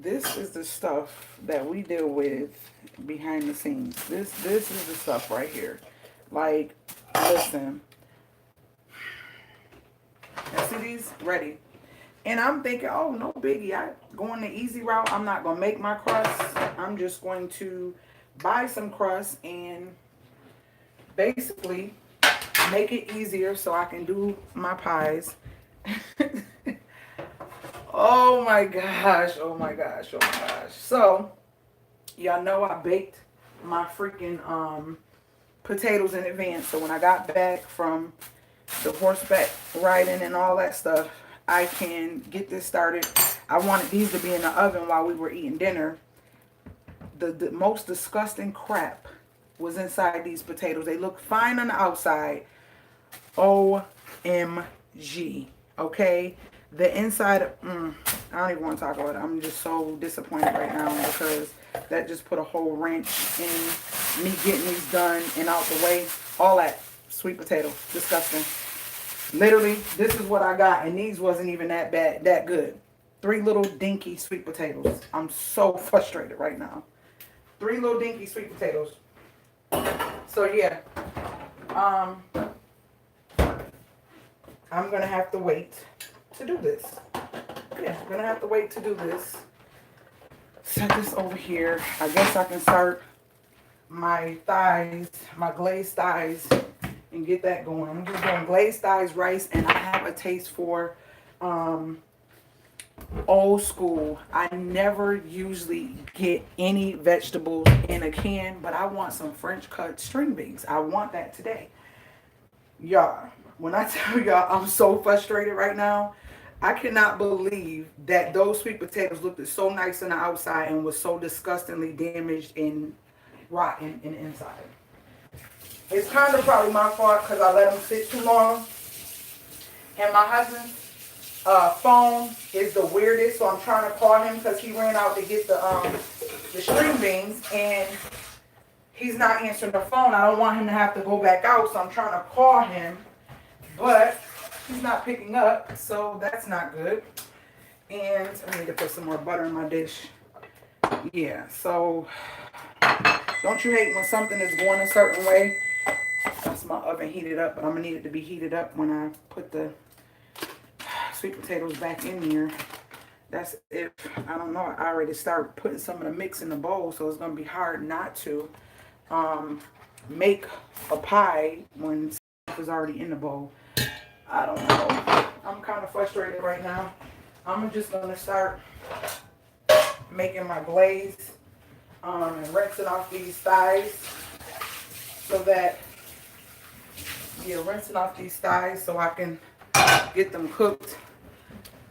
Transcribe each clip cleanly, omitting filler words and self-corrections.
This is the stuff that we deal with behind the scenes. This is the stuff right here. Like, listen, and see these ready. And I'm thinking, oh, no biggie. I going the easy route. I'm not gonna make my crust. I'm just going to buy some crust and basically make it easier so I can do my pies. Oh my gosh, oh my gosh, oh my gosh. So, y'all know I baked my freaking potatoes in advance. So when I got back from the horseback riding and all that stuff, I can get this started. I wanted these to be in the oven while we were eating dinner. The most disgusting crap was inside these potatoes. They look fine on the outside. OMG. Okay? The inside, I don't even want to talk about it. I'm just so disappointed right now because that just put a whole wrench in me getting these done and out the way. All that sweet potato. Disgusting. Literally, this is what I got, and these wasn't even that bad, that good. 3 little dinky sweet potatoes. I'm so frustrated right now. 3 little dinky sweet potatoes. So yeah, I'm gonna have to wait to do this. Yeah, I'm gonna have to wait to do this. Set this over here. I guess I can start my thighs, my glazed thighs, and get that going. I'm just doing glazed thighs, rice, and I have a taste for old school. I never usually get any vegetables in a can, but I want some French cut string beans. I want that today. Y'all, when I tell y'all I'm so frustrated right now, I cannot believe that those sweet potatoes looked so nice on the outside and was so disgustingly damaged and rotten in the inside. It's kind of probably my fault because I let them sit too long. And my husband's phone is the weirdest, so I'm trying to call him because he ran out to get the string beans and he's not answering the phone. I don't want him to have to go back out, so I'm trying to call him, but he's not picking up, so that's not good. And I need to put some more butter in my dish. Yeah, so don't you hate when something is going a certain way? That's my oven heated up, but I'm gonna need it to be heated up when I put the sweet potatoes back in here. That's if, I don't know, I already started putting some of the mix in the bowl, so it's gonna be hard not to make a pie when stuff is already in the bowl. I don't know. I'm kind of frustrated right now. I'm just gonna start making my glaze and rinsing off these thighs so that, yeah, rinsing off these thighs so I can get them cooked.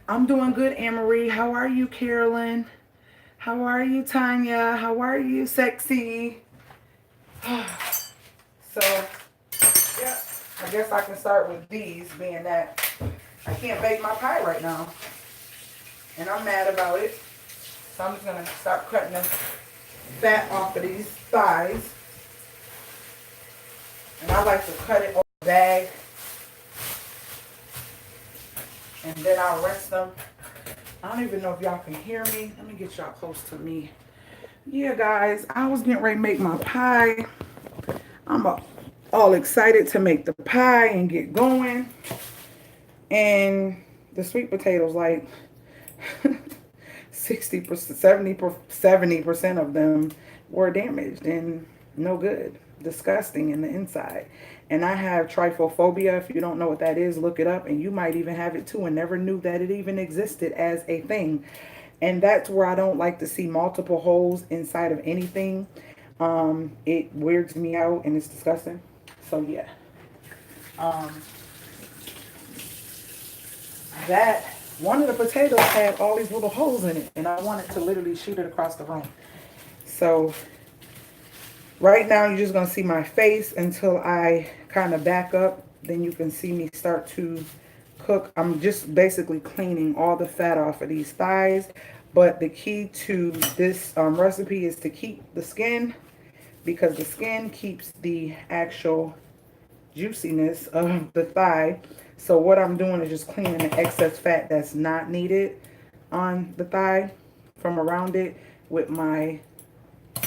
I'm doing good, Anne-Marie. How are you, Carolyn? How are you, Tanya? How are you, sexy? So, yeah, I guess I can start with these, being that I can't bake my pie right now. And I'm mad about it. So I'm just going to start cutting the fat off of these thighs. And I like to cut it over the bag. And then I'll rinse them. I don't even know if y'all can hear me. Let me get y'all close to me. Yeah, guys, I was getting ready to make my pie. I'm all excited to make the pie and get going. And the sweet potatoes, like 60%, 70% of them were damaged and no good. Disgusting in the inside. And I have trypophobia. If you don't know what that is, look it up. And you might even have it too and never knew that it even existed as a thing. And that's where I don't like to see multiple holes inside of anything. It weirds me out and it's disgusting. So yeah. That one of the potatoes had all these little holes in it. And I wanted to literally shoot it across the room. So right now, you're just going to see my face until I kind of back up. Then you can see me start to cook. I'm just basically cleaning all the fat off of these thighs. But the key to this recipe is to keep the skin, because the skin keeps the actual juiciness of the thigh. So what I'm doing is just cleaning the excess fat that's not needed on the thigh. from around it with my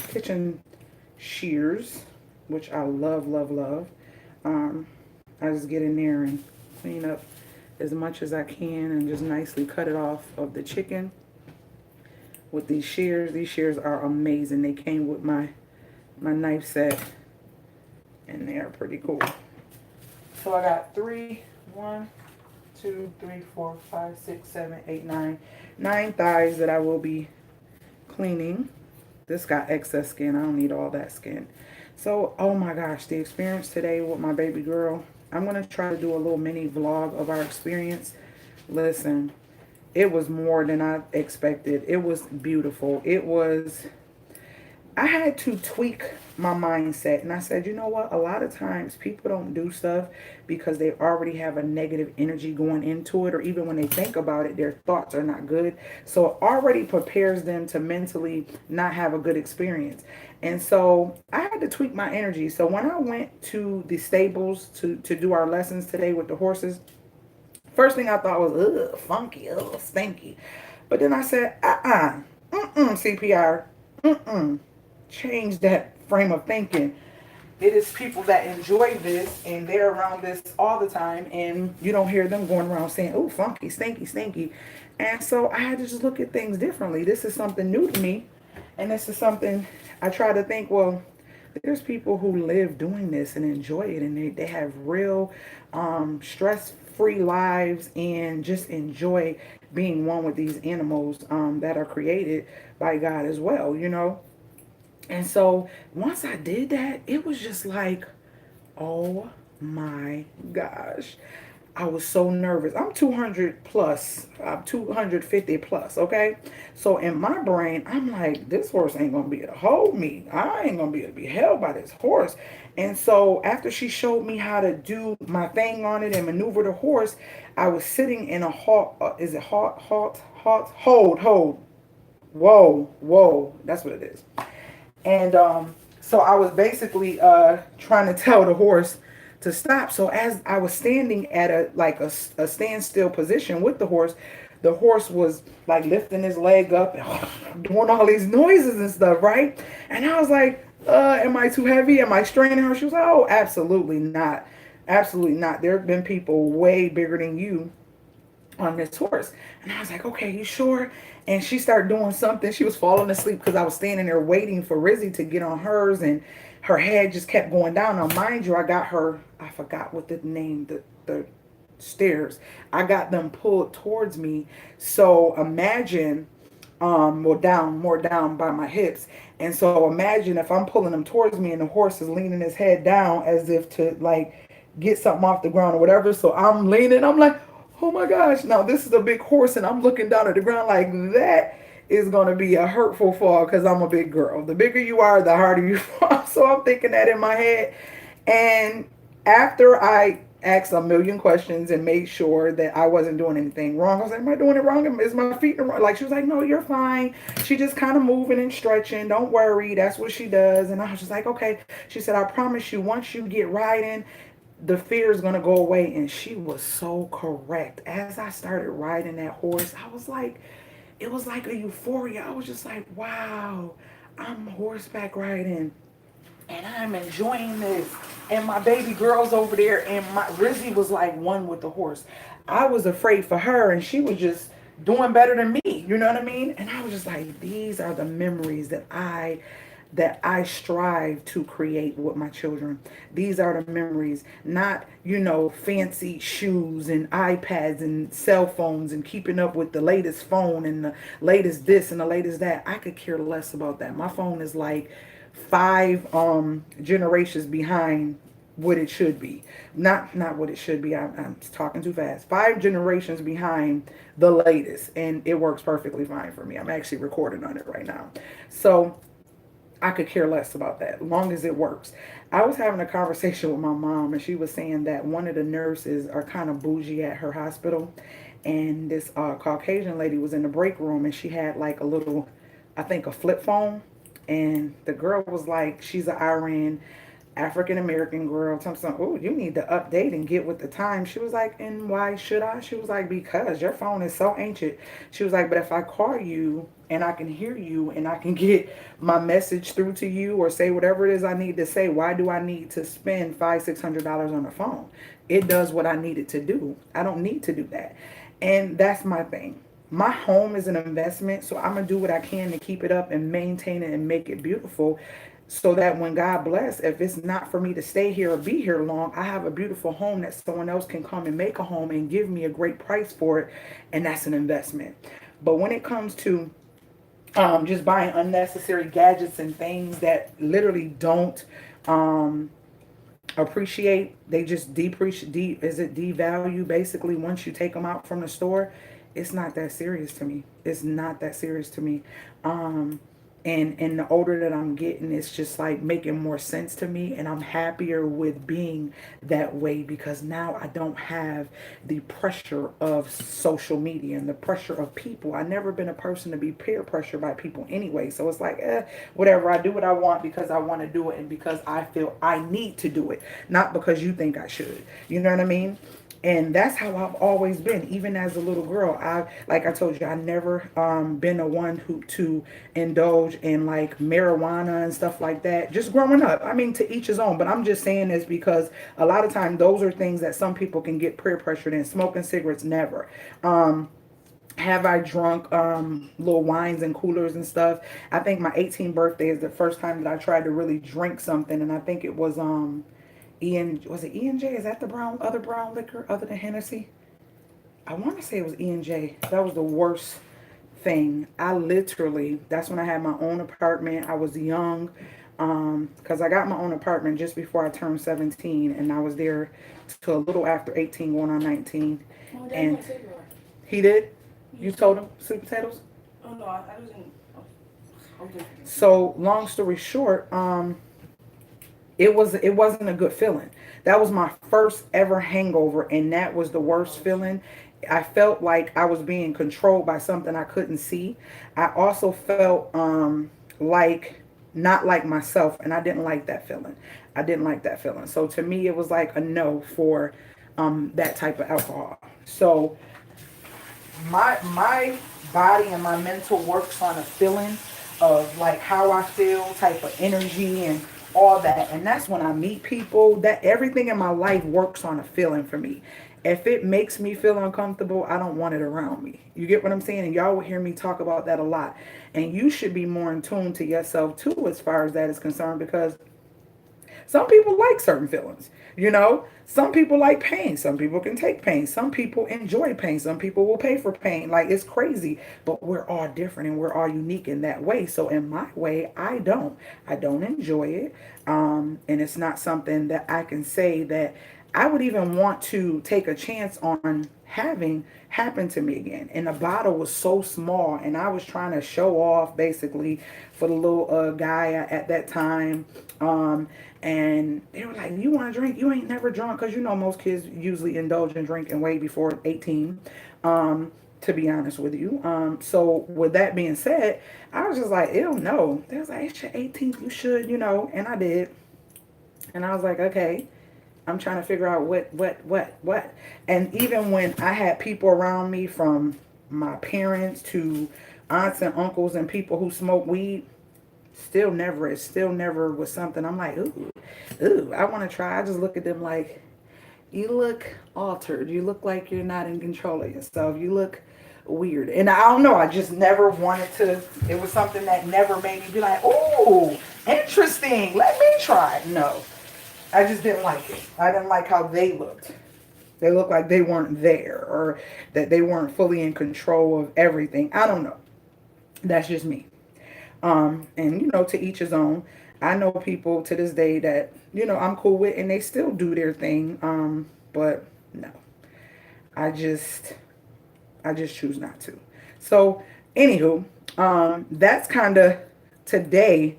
kitchen shears, which I love, love, love. I just get in there and clean up as much as I can and just nicely cut it off of the chicken with these shears. These shears are amazing. They came with my knife set and they are pretty cool. So I got 9 thighs that I will be cleaning. This got excess skin. I don't need all that skin. So, oh my gosh, the experience today with my baby girl. I'm going to try to do a little mini vlog of our experience. Listen, it was more than I expected. It was beautiful. I had to tweak my mindset. And I said, you know what? A lot of times people don't do stuff because they already have a negative energy going into it. Or even when they think about it, their thoughts are not good. So it already prepares them to mentally not have a good experience. And so I had to tweak my energy. So when I went to the stables to do our lessons today with the horses, first thing I thought was, ugh, funky, ugh, stinky. But then I said, CPR, change that frame of thinking. It is people that enjoy this and they're around this all the time, and you don't hear them going around saying, oh, funky, stinky, stinky. And so I had to just look at things differently. This is something new to me, and this is something I try to think, well, there's people who live doing this and enjoy it, and they have real stress-free lives and just enjoy being one with these animals that are created by God as well, you know. And so once I did that, it was just like, oh my gosh. I was so nervous. I'm 200 plus. I'm 250 plus, okay? So in my brain, I'm like, this horse ain't going to be able to hold me. I ain't going to be able to be held by this horse. And so after she showed me how to do my thing on it and maneuver the horse, I was sitting in a halt. Is it hold. Whoa. That's what it is. And so I was basically trying to tell the horse to stop. So as I was standing at a standstill position with the horse was like lifting his leg up and doing all these noises and stuff, right? And I was like, am I too heavy? Am I straining her? She was like, oh, absolutely not. Absolutely not. There have been people way bigger than you on this horse. And I was like, okay, you sure? And she started doing something. She was falling asleep because I was standing there waiting for Rizzy to get on hers, and her head just kept going down. Now, mind you, I got her, I forgot what the name, the stairs. I got them pulled towards me. So imagine, more down by my hips. And so imagine if I'm pulling them towards me and the horse is leaning his head down as if to like get something off the ground or whatever. So I'm leaning, I'm like, oh my gosh, now this is a big horse and I'm looking down at the ground like that is going to be a hurtful fall because I'm a big girl. The bigger you are, the harder you fall. So I'm thinking that in my head. And after I asked a million questions and made sure that I wasn't doing anything wrong, I was like, am I doing it wrong? Is my feet wrong? Like, she was like, no, you're fine. She just kind of moving and stretching. Don't worry. That's what she does. And I was just like, okay. She said, I promise you, once you get riding, the fear is going to go away. And she was so correct. As I started riding that horse, I was like, it was like a euphoria. I was just like, wow, I'm horseback riding and I'm enjoying this. And my baby girl's over there, and my Rizzy was like one with the horse. I was afraid for her, and she was just doing better than me. You know what I mean? And I was just like, these are the memories that I strive to create with my children. These are the memories, not, you know, fancy shoes and iPads and cell phones and keeping up with the latest phone and the latest this and the latest that. I could care less about that. My phone is like 5 generations behind what it should be. Not what it should be. I'm talking too fast. 5 generations behind the latest, and it works perfectly fine for me. I'm actually recording on it right now. So I could care less about that, as long as it works. I was having a conversation with my mom, and she was saying that one of the nurses are kind of bougie at her hospital, and this Caucasian lady was in the break room, and she had like a little, I think, a flip phone, and the girl was like, she's an RN, African American girl told me, oh, you need to update and get with the time. She was like, and why should I? She was like, because your phone is so ancient. She was like, but if I call you and I can hear you and I can get my message through to you or say whatever it is I need to say, why do I need to spend $500-$600 on the phone? It does what I need it to do. I don't need to do that. And that's my thing. My home is an investment, so I'm gonna do what I can to keep it up and maintain it and make it beautiful, so that when God bless, if it's not for me to stay here or be here long, I have a beautiful home that someone else can come and make a home and give me a great price for it, and that's an investment. But when it comes to just buying unnecessary gadgets and things that literally don't um, appreciate, they just depreciate, is it devalue basically once you take them out from the store. It's not that serious to me. It's not that serious to me. um and the older that I'm getting, it's just like making more sense to me, and I'm happier with being that way, because now I don't have the pressure of social media and the pressure of people. I've never been a person to be peer pressured by people anyway, so it's like, whatever. I do what I want because I want to do it and because I feel I need to do it, not because you think I should. You know what I mean? And that's how I've always been, even as a little girl. I, like I told you, I never been a one who to indulge in like marijuana and stuff like that. Just growing up, I mean, to each his own. But I'm just saying this because a lot of times those are things that some people can get peer pressured in. Smoking cigarettes, never. Have I drunk little wines and coolers and stuff? I think my 18th birthday is the first time that I tried to really drink something, and I think it was was it E&J? Is that the other brown liquor other than Hennessy? I want to say it was E&J. That was the worst thing. I literally, that's when I had my own apartment. I was young, because I got my own apartment just before I turned 17, and I was there till a little after 18, going on 19. Oh, And Dad, he did? You told him sweet potatoes? oh no, I was in. Okay. So long story short, it wasn't a good feeling. That was my first ever hangover, and that was the worst feeling. I felt like I was being controlled by something I couldn't see. I also felt like not like myself, and I didn't like that feeling. I didn't like that feeling. So to me, it was like a no for that type of alcohol. So my body and my mental works on a feeling of like how I feel, type of energy and all that. And that's when I meet people, that everything in my life works on a feeling for me. If it makes me feel uncomfortable, I don't want it around me. You get what I'm saying? And y'all will hear me talk about that a lot. And you should be more in tune to yourself too as far as that is concerned, because some people like certain feelings, you know. Some people like pain. Some people can take pain. Some people enjoy pain. Some people will pay for pain. Like, it's crazy, but we're all different and we're all unique in that way. So in my way, I don't enjoy it. And it's not something that I can say that I would even want to take a chance on having happen to me again. And the bottle was so small, and I was trying to show off basically for the little guy at that time. And they were like, "You want to drink? You ain't never drunk," because you know most kids usually indulge in drinking way before 18. To be honest with you. So with that being said, I was just like, ew, no. They was like, it's your 18th, you should, you know, and I did. And I was like, okay. I'm trying to figure out what. And even when I had people around me, from my parents to aunts and uncles and people who smoke weed, it still never was something I'm like, ooh, I want to try. I just look at them like, you look altered. You look like you're not in control of yourself. You look weird. And I don't know, I just never wanted to. It was something that never made me be like, oh, interesting. Let me try it. No. I just didn't like it. I didn't like how they looked. They looked like they weren't there, or that they weren't fully in control of everything. I don't know. That's just me. And you know, to each his own. I know people to this day that, you know, I'm cool with, and they still do their thing. But no. I just choose not to. So, anywho, that's kind of, today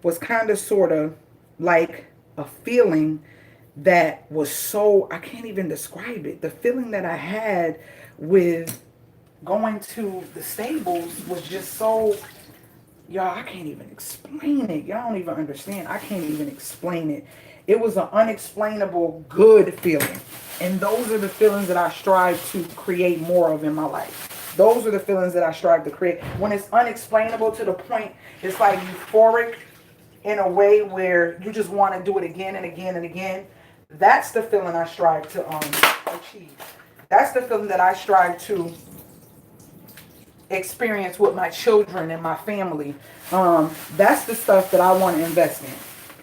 was kind of sort of like a feeling that was so, I can't even describe it. The feeling that I had with going to the stables was just so, y'all, I can't even explain it. Y'all don't even understand. I can't even explain it. It was an unexplainable good feeling. And those are the feelings that I strive to create more of in my life. Those are the feelings that I strive to create. When it's unexplainable to the point, it's like euphoric in a way where you just want to do it again and again and again. That's the feeling I strive to achieve. That's the feeling that I strive to experience with my children and my family. That's the stuff that I want to invest in.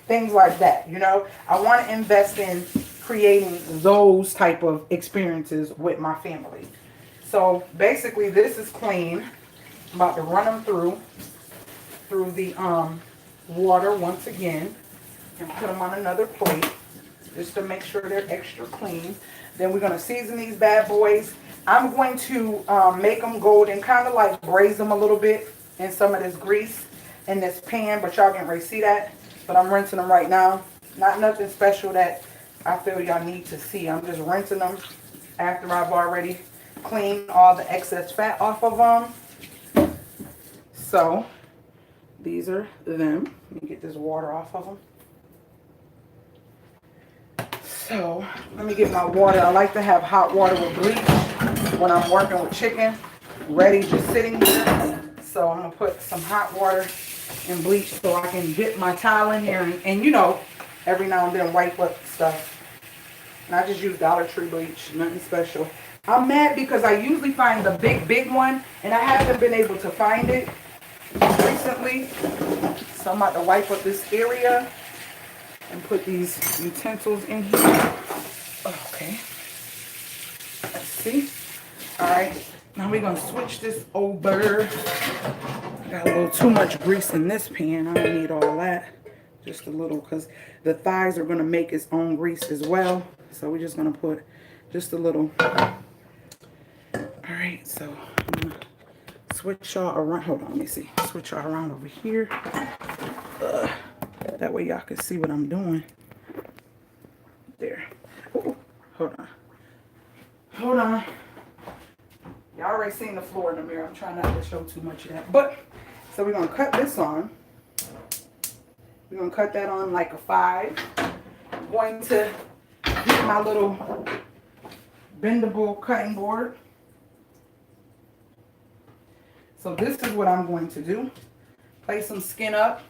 Things like that, you know. I want to invest in creating those type of experiences with my family. So basically this is clean. I'm about to run them through the water once again and put them on another plate just to make sure they're extra clean. Then we're going to season these bad boys. I'm going to make them golden, kind of like braise them a little bit in some of this grease in this pan, but y'all can't really see that. But I'm rinsing them right now. Not nothing special that I feel y'all need to see. I'm just rinsing them after I've already cleaned all the excess fat off of them. So these are them. Let me get this water off of them. So let me get my water. I like to have hot water with bleach when I'm working with chicken, ready, just sitting here. So I'm going to put some hot water and bleach so I can dip my towel in here and you know, every now and then wipe up stuff. And I just use Dollar Tree bleach, nothing special. I'm mad because I usually find the big one and I haven't been able to find it recently. So I'm about to wipe up this area and put these utensils in here. Okay. Let's see. Alright. Now we're going to switch this over. I got a little too much grease in this pan. I don't need all that. Just a little because the thighs are going to make its own grease as well. So we're just going to put just a little. Alright. So I'm going to switch y'all around. Hold on. Let me see. Switch y'all around over here. That way y'all can see what I'm doing. There. Ooh, hold on. Hold on. Y'all already seen the floor in the mirror. I'm trying not to show too much of that. But, so we're going to cut this on. We're going to cut that on like a 5. I'm going to get my little bendable cutting board. So this is what I'm going to do. Place some skin up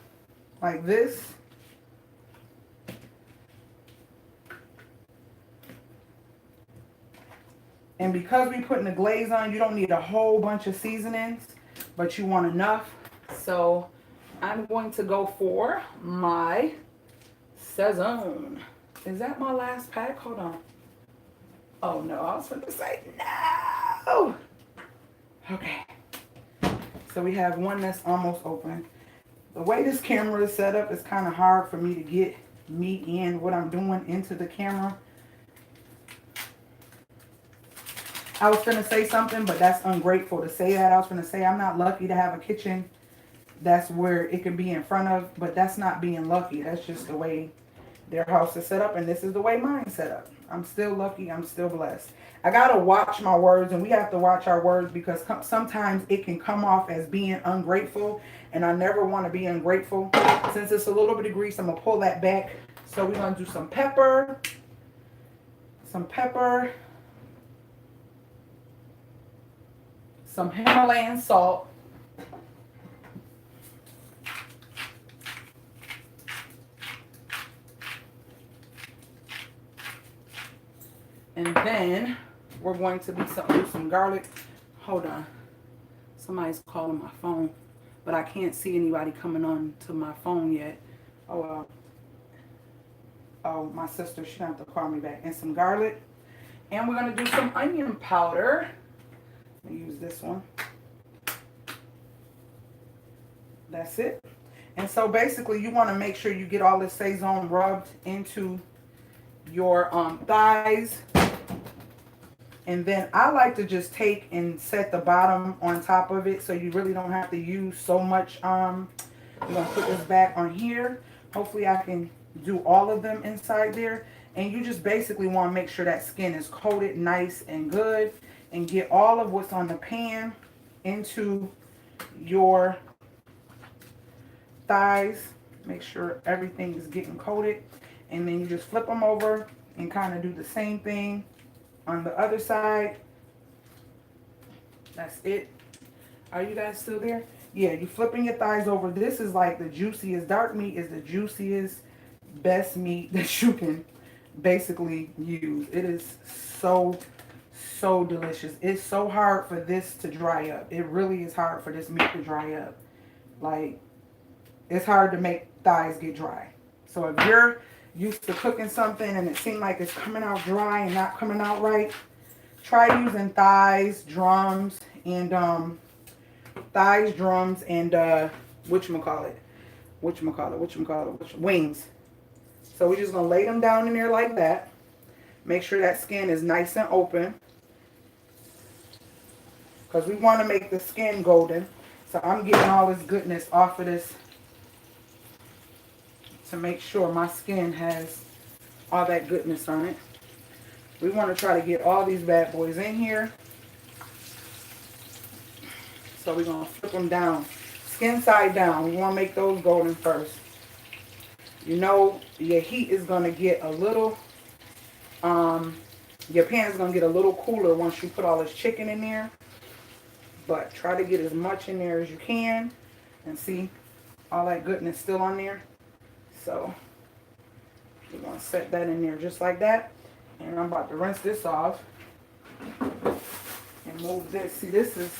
like this. And because we're putting the glaze on, you don't need a whole bunch of seasonings, but you want enough. So I'm going to go for my Sazon. Is that my last pack? Hold on. Oh no, I was going to say no. Okay. So we have one that's almost open. The way this camera is set up, it's kind of hard for me to get me and what I'm doing into the camera. I was going to say something, but that's ungrateful to say that. I was going to say I'm not lucky to have a kitchen that's where it can be in front of, but that's not being lucky. That's just the way their house is set up, and this is the way mine's set up. I'm still lucky. I'm still blessed. I got to watch my words, and we have to watch our words because sometimes it can come off as being ungrateful, and I never want to be ungrateful. Since it's a little bit of grease, I'm going to pull that back. So we're going to do some pepper. Some Himalayan salt. And then we're going to do some garlic. Hold on. Somebody's calling my phone, but I can't see anybody coming on to my phone yet. Oh, my sister, she don't have to call me back. And some garlic. And we're going to do some onion powder. Let me use this one. That's it. And so basically you want to make sure you get all this Sazon rubbed into your thighs. And then I like to just take and set the bottom on top of it so you really don't have to use so much. I'm going to put this back on here. Hopefully I can do all of them inside there. And you just basically want to make sure that skin is coated nice and good. And get all of what's on the pan into your thighs. Make sure everything is getting coated. And then you just flip them over and kind of do the same thing on the other side. That's it. Are you guys still there? Yeah, you flipping your thighs over. This is like the juiciest. Dark meat is the juiciest, best meat that you can basically use. It is so, so delicious. It's so hard for this to dry up. It really is hard for this meat to dry up. Like, it's hard to make thighs get dry. So if you're used to cooking something and it seems like it's coming out dry and not coming out right, try using thighs, drums, and wings. So we're just gonna lay them down in there like that. Make sure that skin is nice and open, because we want to make the skin golden. So I'm getting all this goodness off of this to make sure my skin has all that goodness on it. We want to try to get all these bad boys in here. So we're going to flip them down, skin side down. We want to make those golden first. You know, your heat is going to get a little, your pan is going to get a little cooler once you put all this chicken in there. But try to get as much in there as you can. And see, all that goodness still on there. So we're going to set that in there just like that. And I'm about to rinse this off and move this. See, this is,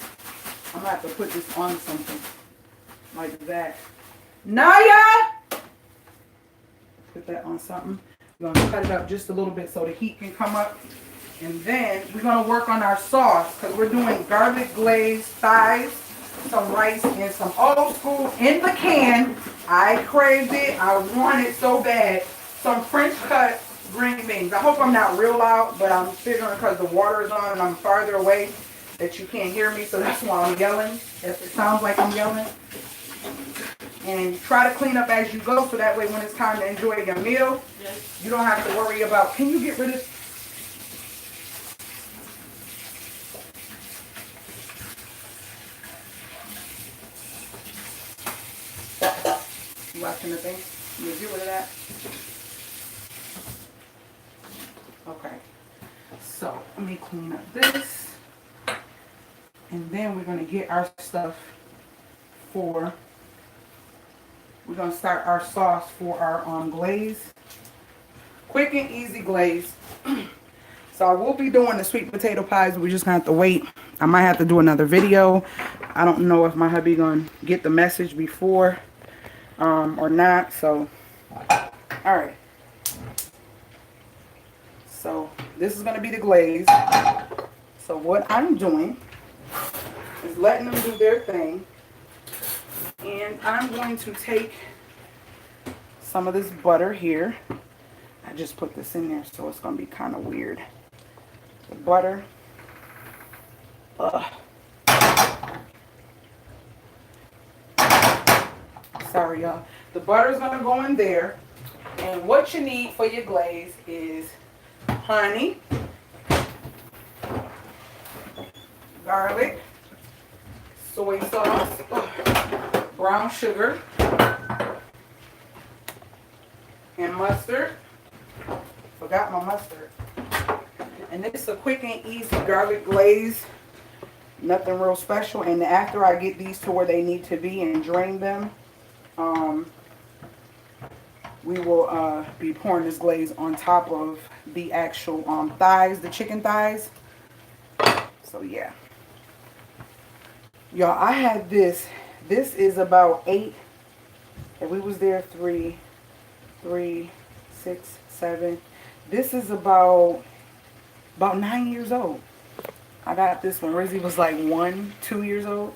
I'm going to have to put this on something like that. Naya! Put that on something. We're going to cut it up just a little bit so the heat can come up. And then we're going to work on our sauce, because we're doing garlic glazed thighs, some rice, and some old school in the can. I craved it. I want it so bad. Some French cut green beans. I hope I'm not real loud, but I'm figuring because the water is on and I'm farther away that you can't hear me, so that's why I'm yelling. If it sounds like I'm yelling. And try to clean up as you go, so that way when it's time to enjoy your meal, you don't have to worry about, can you get rid of... You watching the thing? You get rid of that? Okay. So, let me clean up this. And then we're going to get our stuff for... We're going to start our sauce for our glaze. Quick and easy glaze. So I will be doing the sweet potato pies. We're just going to have to wait. I might have to do another video. I don't know if my hubby going to get the message before or not. So, alright. So this is going to be the glaze. So what I'm doing is letting them do their thing. And I'm going to take some of this butter here. I just put this in there, so it's going to be kind of weird. The butter. Sorry, y'all. The butter is going to go in there. And what you need for your glaze is honey, garlic, soy sauce, brown sugar, and mustard. Forgot my mustard. And this is a quick and easy garlic glaze. Nothing real special. And after I get these to where they need to be and drain them, we will be pouring this glaze on top of the actual thighs, the chicken thighs. So yeah. Y'all, I had this. This is about 8. If we was there 3, 6, 7. This is about 9 years old. I got this when Rizzy was like 1, 2 years old.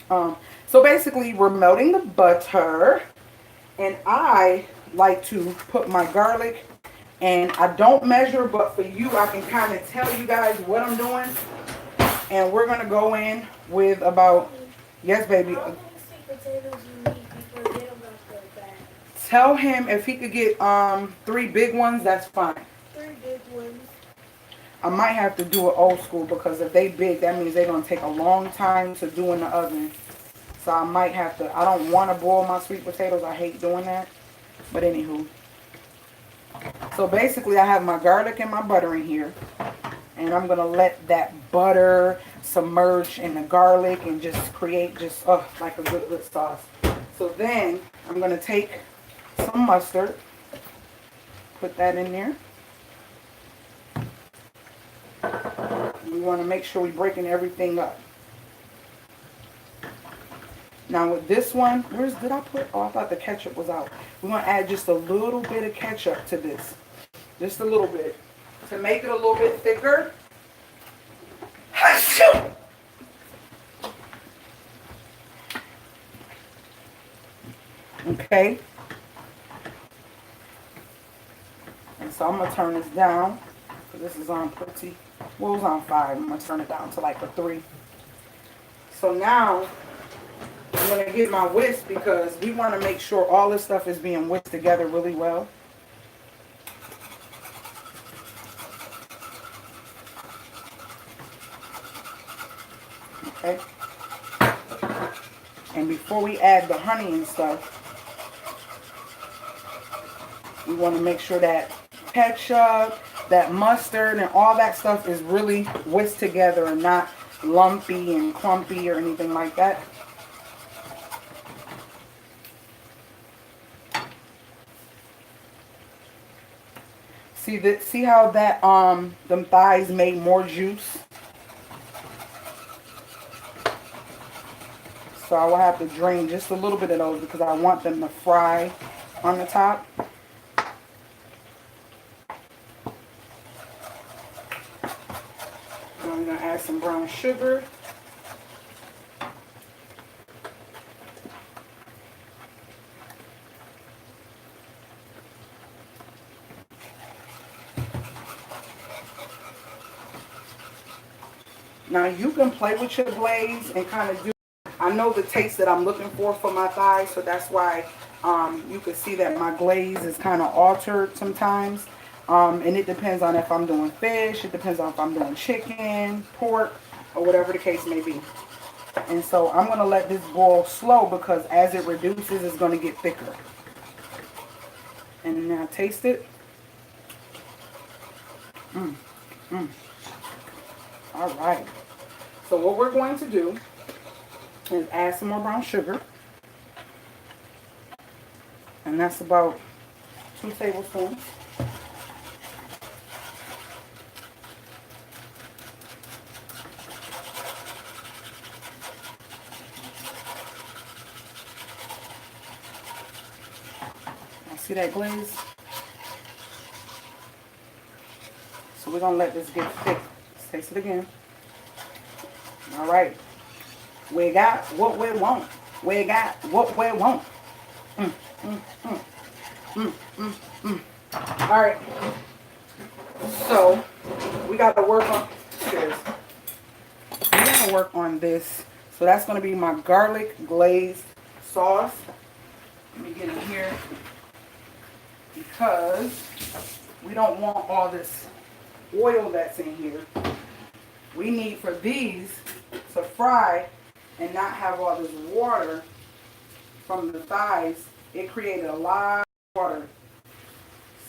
So basically, we're melting the butter, and I like to put my garlic, and I don't measure, but for you, I can kind of tell you guys what I'm doing. And we're gonna go in with about, yes, baby. How many sweet potatoes you need before they don't go bad? Tell him if he could get 3 big ones, that's fine. 3 big ones. I might have to do it old school, because if they big, that means they're gonna take a long time to do in the oven. So I might have to. I don't want to boil my sweet potatoes. I hate doing that. But anywho, So basically I have my garlic and my butter in here. And I'm going to let that butter submerge in the garlic and just create just, like a good sauce. So then I'm going to take some mustard. Put that in there. We want to make sure we're breaking everything up. Now with this one, did I put, I thought the ketchup was out. We want to add just a little bit of ketchup to this. Just a little bit. To make it a little bit thicker. Okay. And so I'm going to turn this down. This is on pretty, well, it was on 5. I'm going to turn it down to like a 3. So now I'm going to get my whisk because we want to make sure all this stuff is being whisked together really well. Okay. And before we add the honey and stuff, we want to make sure that ketchup, that mustard, and all that stuff is really whisked together and not lumpy and clumpy or anything like that. See how that them thighs made more juice? So I will have to drain just a little bit of those because I want them to fry on the top. Now I'm going to add some brown sugar. Now you can play with your glaze and kind of do, I know the taste that I'm looking for my thighs, so that's why you can see that my glaze is kind of altered sometimes. And it depends on if I'm doing fish, it depends on if I'm doing chicken, pork, or whatever the case may be. And so I'm going to let this boil slow because as it reduces, it's going to get thicker. And now taste it. All right. So what we're going to do is add some more brown sugar. And that's about 2 tablespoons. Now see that glaze? So we're going to let this get thick. Let's taste it again. All right. We got what we want. We got what we want. All right. So we got to work on this. We got to work on this. So that's going to be my garlic glazed sauce. Let me get in here because we don't want all this oil that's in here. We need for these to fry and not have all this water from the thighs. It created a lot of water.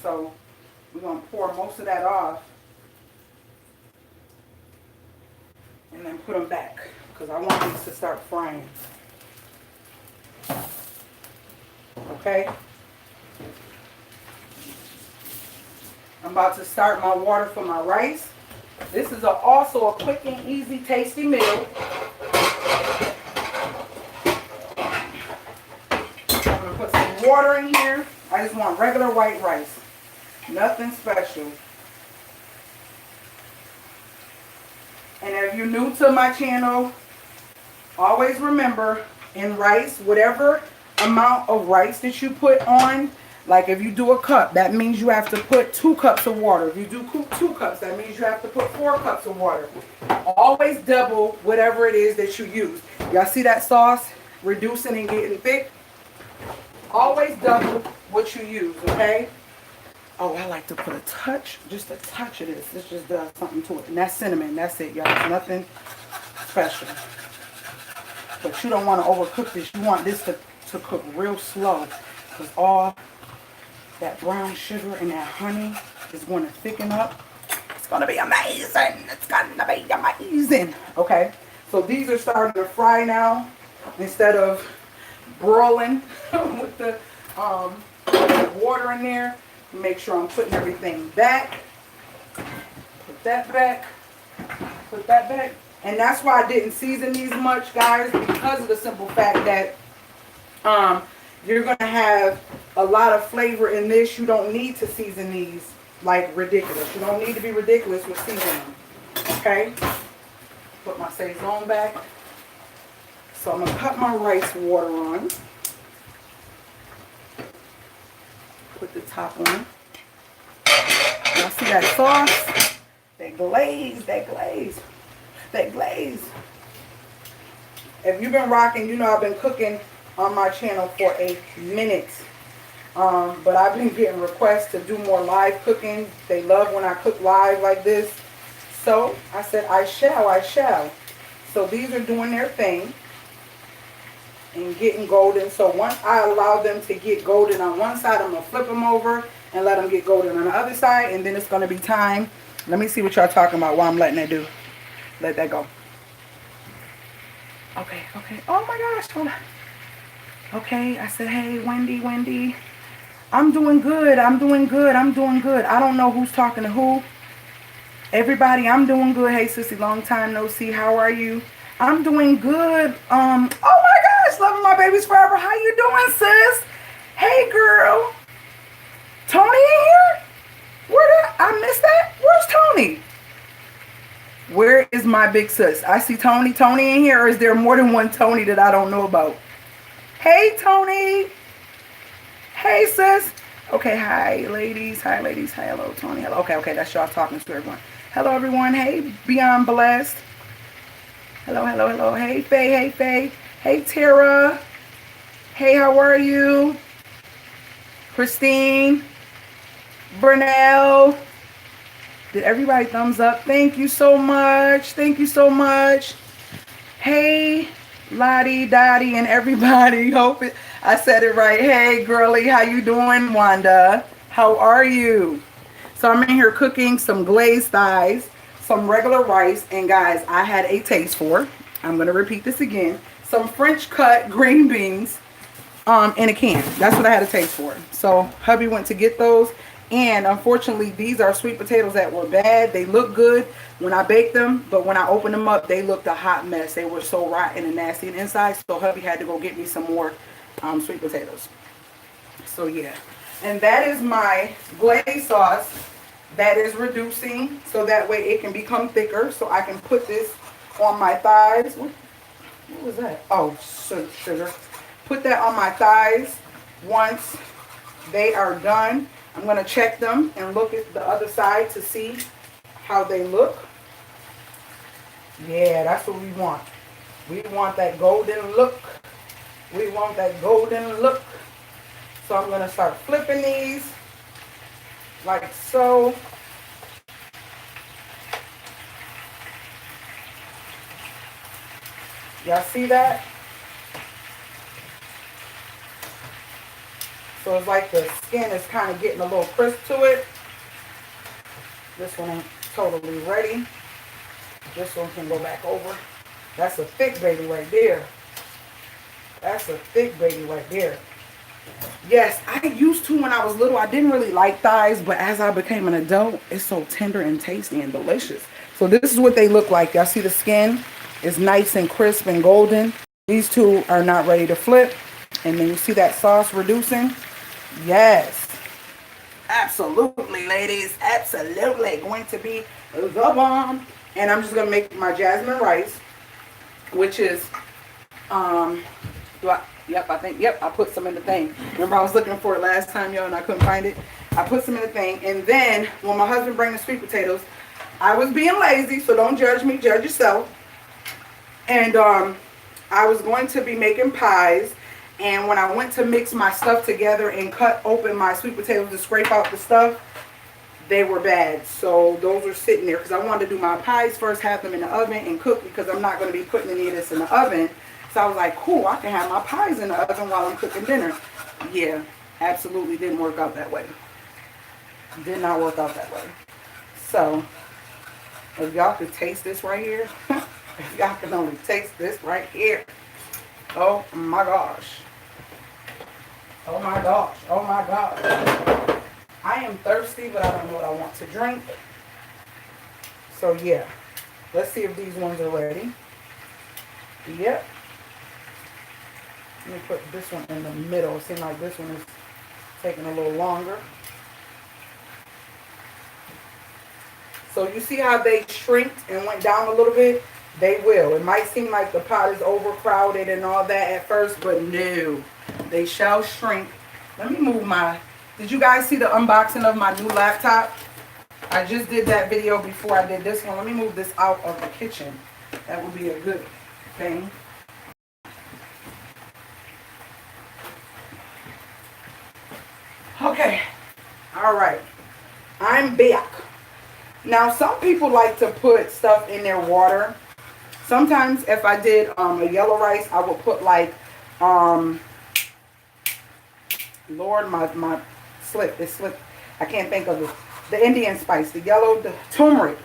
So we're going to pour most of that off and then put them back because I want these to start frying. Okay? I'm about to start my water for my rice. This is also a quick and easy, tasty meal. I'm going to put some water in here. I just want regular white rice. Nothing special. And if you're new to my channel, always remember, in rice, whatever amount of rice that you put on, like if you do a cup, that means you have to put 2 cups of water. If you do 2 cups, that means you have to put 4 cups of water. Always double whatever it is that you use. Y'all see that sauce reducing and getting thick? Always double what you use, okay? Oh, I like to put a touch, just a touch of this. This just does something to it. And that's cinnamon. That's it, y'all. It's nothing special. But you don't want to overcook this. You want this to cook real slow. Because all That brown sugar and that honey is going to thicken up. It's going to be amazing. It's going to be amazing. Okay. So these are starting to fry now instead of broiling with the water in there. Make sure I'm putting everything back. Put that back. Put that back. And that's why I didn't season these much, guys, because of the simple fact that you're going to have a lot of flavor in this. You don't need to season these like ridiculous. You don't need to be ridiculous with seasoning them. Okay? Put my Saison back. So I'm going to cut my rice water on. Put the top on. Y'all see that sauce? That glaze, that glaze, that glaze. If you've been rocking, you know I've been cooking on my channel for a minute. But I've been getting requests to do more live cooking. They love when I cook live like this. So I said, I shall. So these are doing their thing and getting golden. So once I allow them to get golden on one side, I'm going to flip them over and let them get golden on the other side. And then it's going to be time. Let me see what y'all talking about while I'm letting that do. Let that go. Okay. Oh my gosh, hold on. Okay, I said, hey, Wendy. I'm doing good. I don't know who's talking to who. Everybody, I'm doing good. Hey, sissy, long time no see. How are you? I'm doing good. Oh my gosh, loving my babies forever. How you doing, sis? Hey, girl. Tony in here? I missed that? Where's Tony? Where is my big sis? I see Tony in here, or is there more than one Tony that I don't know about? Hey, Tony. Hey, sis. Okay, hi, ladies. Hi, hello, Tony. Hello. Okay, that's y'all talking to everyone. Hello, everyone. Hey, Beyond Blessed. Hello. Hey, Faye. Hey, Tara. Hey, how are you? Christine. Burnell. Did everybody thumbs up? Thank you so much. Hey, Lottie, Dottie, and everybody. Hope I said it right. Hey, girly, how you doing, Wanda? How are you? So I'm in here cooking some glazed thighs, some regular rice, and guys, I had a taste for. I'm gonna repeat this again. Some French cut green beans in a can. That's what I had a taste for. So hubby went to get those. And unfortunately, these are sweet potatoes that were bad. They look good when I baked them, but when I opened them up, they looked a hot mess. They were so rotten and nasty on the inside. So hubby had to go get me some more sweet potatoes. So yeah. And that is my glaze sauce that is reducing so that way it can become thicker. So I can put this on my thighs. What was that? Oh, sugar. Put that on my thighs once they are done. I'm going to check them and look at the other side to see how they look. Yeah, that's what we want. We want that golden look. So I'm going to start flipping these like so. Y'all see that? So it's like the skin is kind of getting a little crisp to it. This one ain't totally ready. This one can go back over. That's a thick baby right there. Yes, I used to when I was little. I didn't really like thighs, but as I became an adult, it's so tender and tasty and delicious. So this is what they look like. Y'all see the skin is nice and crisp and golden. These two are not ready to flip. And then you see that sauce reducing. Yes, absolutely, ladies, absolutely going to be the bomb. And I'm just gonna make my jasmine rice, which is I put some in the thing. Remember, I was looking for it last time, y'all, and I couldn't find it. I put some in the thing, and then when my husband bring the sweet potatoes, I was being lazy, so don't judge me, judge yourself. And I was going to be making pies. And when I went to mix my stuff together and cut open my sweet potatoes to scrape out the stuff, they were bad. So those are sitting there because I wanted to do my pies first, have them in the oven and cook because I'm not going to be putting any of this in the oven. So I was like, cool, I can have my pies in the oven while I'm cooking dinner. Yeah, Absolutely didn't work out that way. Did not work out that way. So, if y'all could taste this right here, if y'all can only taste this right here. Oh my gosh. Oh my gosh. Oh my gosh. I am thirsty, but I don't know what I want to drink. So yeah. Let's see if these ones are ready. Yep. Let me put this one in the middle. It seems like this one is taking a little longer. So you see how they shrinked and went down a little bit? They will. It might seem like the pot is overcrowded and all that at first, but no. They shall shrink. Let me move my... Did you guys see the unboxing of my new laptop? I just did that video before I did this one. Let me move this out of the kitchen. That would be a good thing. Okay. All right. I'm back. Now, some people like to put stuff in their water. Sometimes if I did a yellow rice, I would put like, Lord, my slip. It slipped. I can't think of it. The Indian spice, the yellow, the turmeric.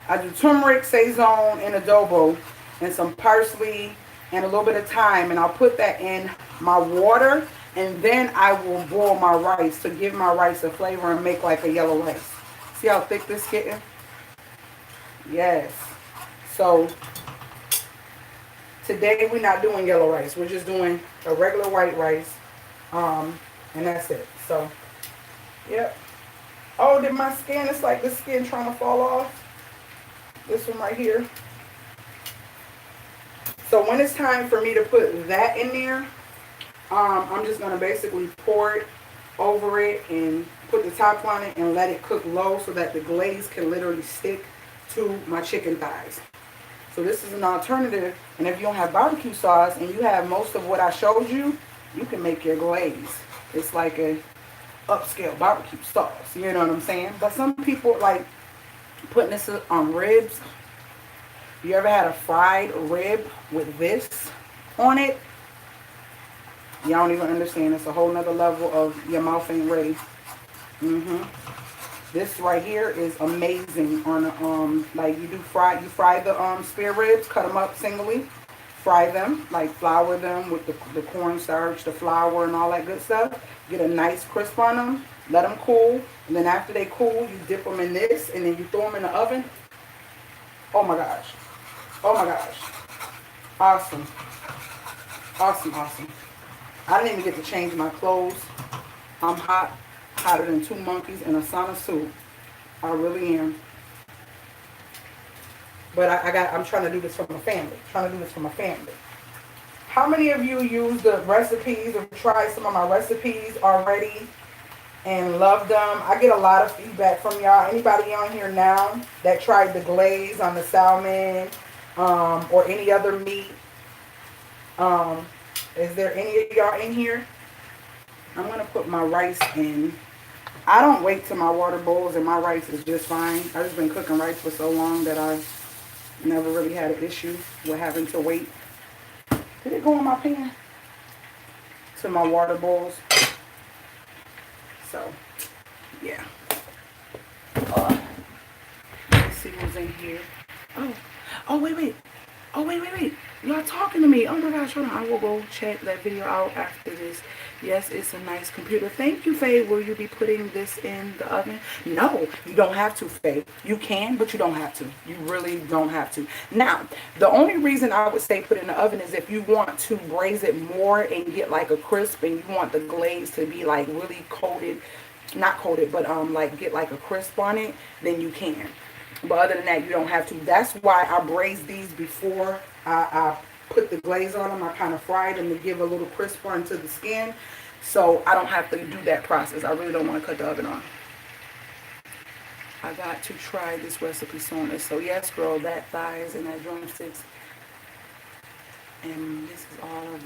I do turmeric, sazon, and adobo, and some parsley, and a little bit of thyme. And I'll put that in my water, and then I will boil my rice to give my rice a flavor and make like a yellow rice. See how thick this is getting? Yes. So today we're not doing yellow rice. We're just doing a regular white rice. And that's it. So, yep. Oh, did my skin, it's like the skin trying to fall off. This one right here. So when it's time for me to put that in there, I'm just going to basically pour it over it and put the top on it and let it cook low so that the glaze can literally stick to my chicken thighs. So this is an alternative, and if you don't have barbecue sauce and you have most of what I showed you, you can make your glaze. It's like a upscale barbecue sauce, you know what I'm saying? But some people like putting this on ribs. You ever had a fried rib with this on it? Y'all don't even understand. It's a whole nother level of your mouth ain't ready. This right here is amazing on like you fry the spare ribs, cut them up singly, fry them, like flour them with the cornstarch, the flour, and all that good stuff. Get a nice crisp on them, let them cool, and then after they cool, you dip them in this, and then you throw them in the oven. Oh my gosh. Oh my gosh. Awesome. Awesome, awesome. I didn't even get to change my clothes. I'm hot, hotter than two monkeys in a sauna suit. I really am. But I'm trying to do this for my family. How many of you use the recipes or tried some of my recipes already and love them? I get a lot of feedback from y'all. Anybody on here now that tried the glaze on the salmon or any other meat? Is there any of y'all in here? I'm going to put my rice in. I don't wait till my water boils and my rice is just fine. I've just been cooking rice for so long that I never really had an issue with having to wait. Did it go in my pan? Till my water boils. So, yeah. Let's see what's in here. Oh, wait. Oh, wait. Y'all talking to me. Oh my gosh, hold on. I will go check that video out after this. Yes, it's a nice computer. Thank you, Faye. Will you be putting this in the oven? No, you don't have to, Faye. You can, but you don't have to. You really don't have to. Now, the only reason I would say put it in the oven is if you want to braise it more and get like a crisp and you want the glaze to be like really coated. Not coated, but like get like a crisp on it, then you can. But other than that, you don't have to. That's why I braise these before I put the glaze on them. I kind of fried them to give a little crisper into the skin. So I don't have to do that process. I really don't want to cut the oven on. I got to try this recipe soon. So yes, girl, that thighs and that drumsticks. And this is all of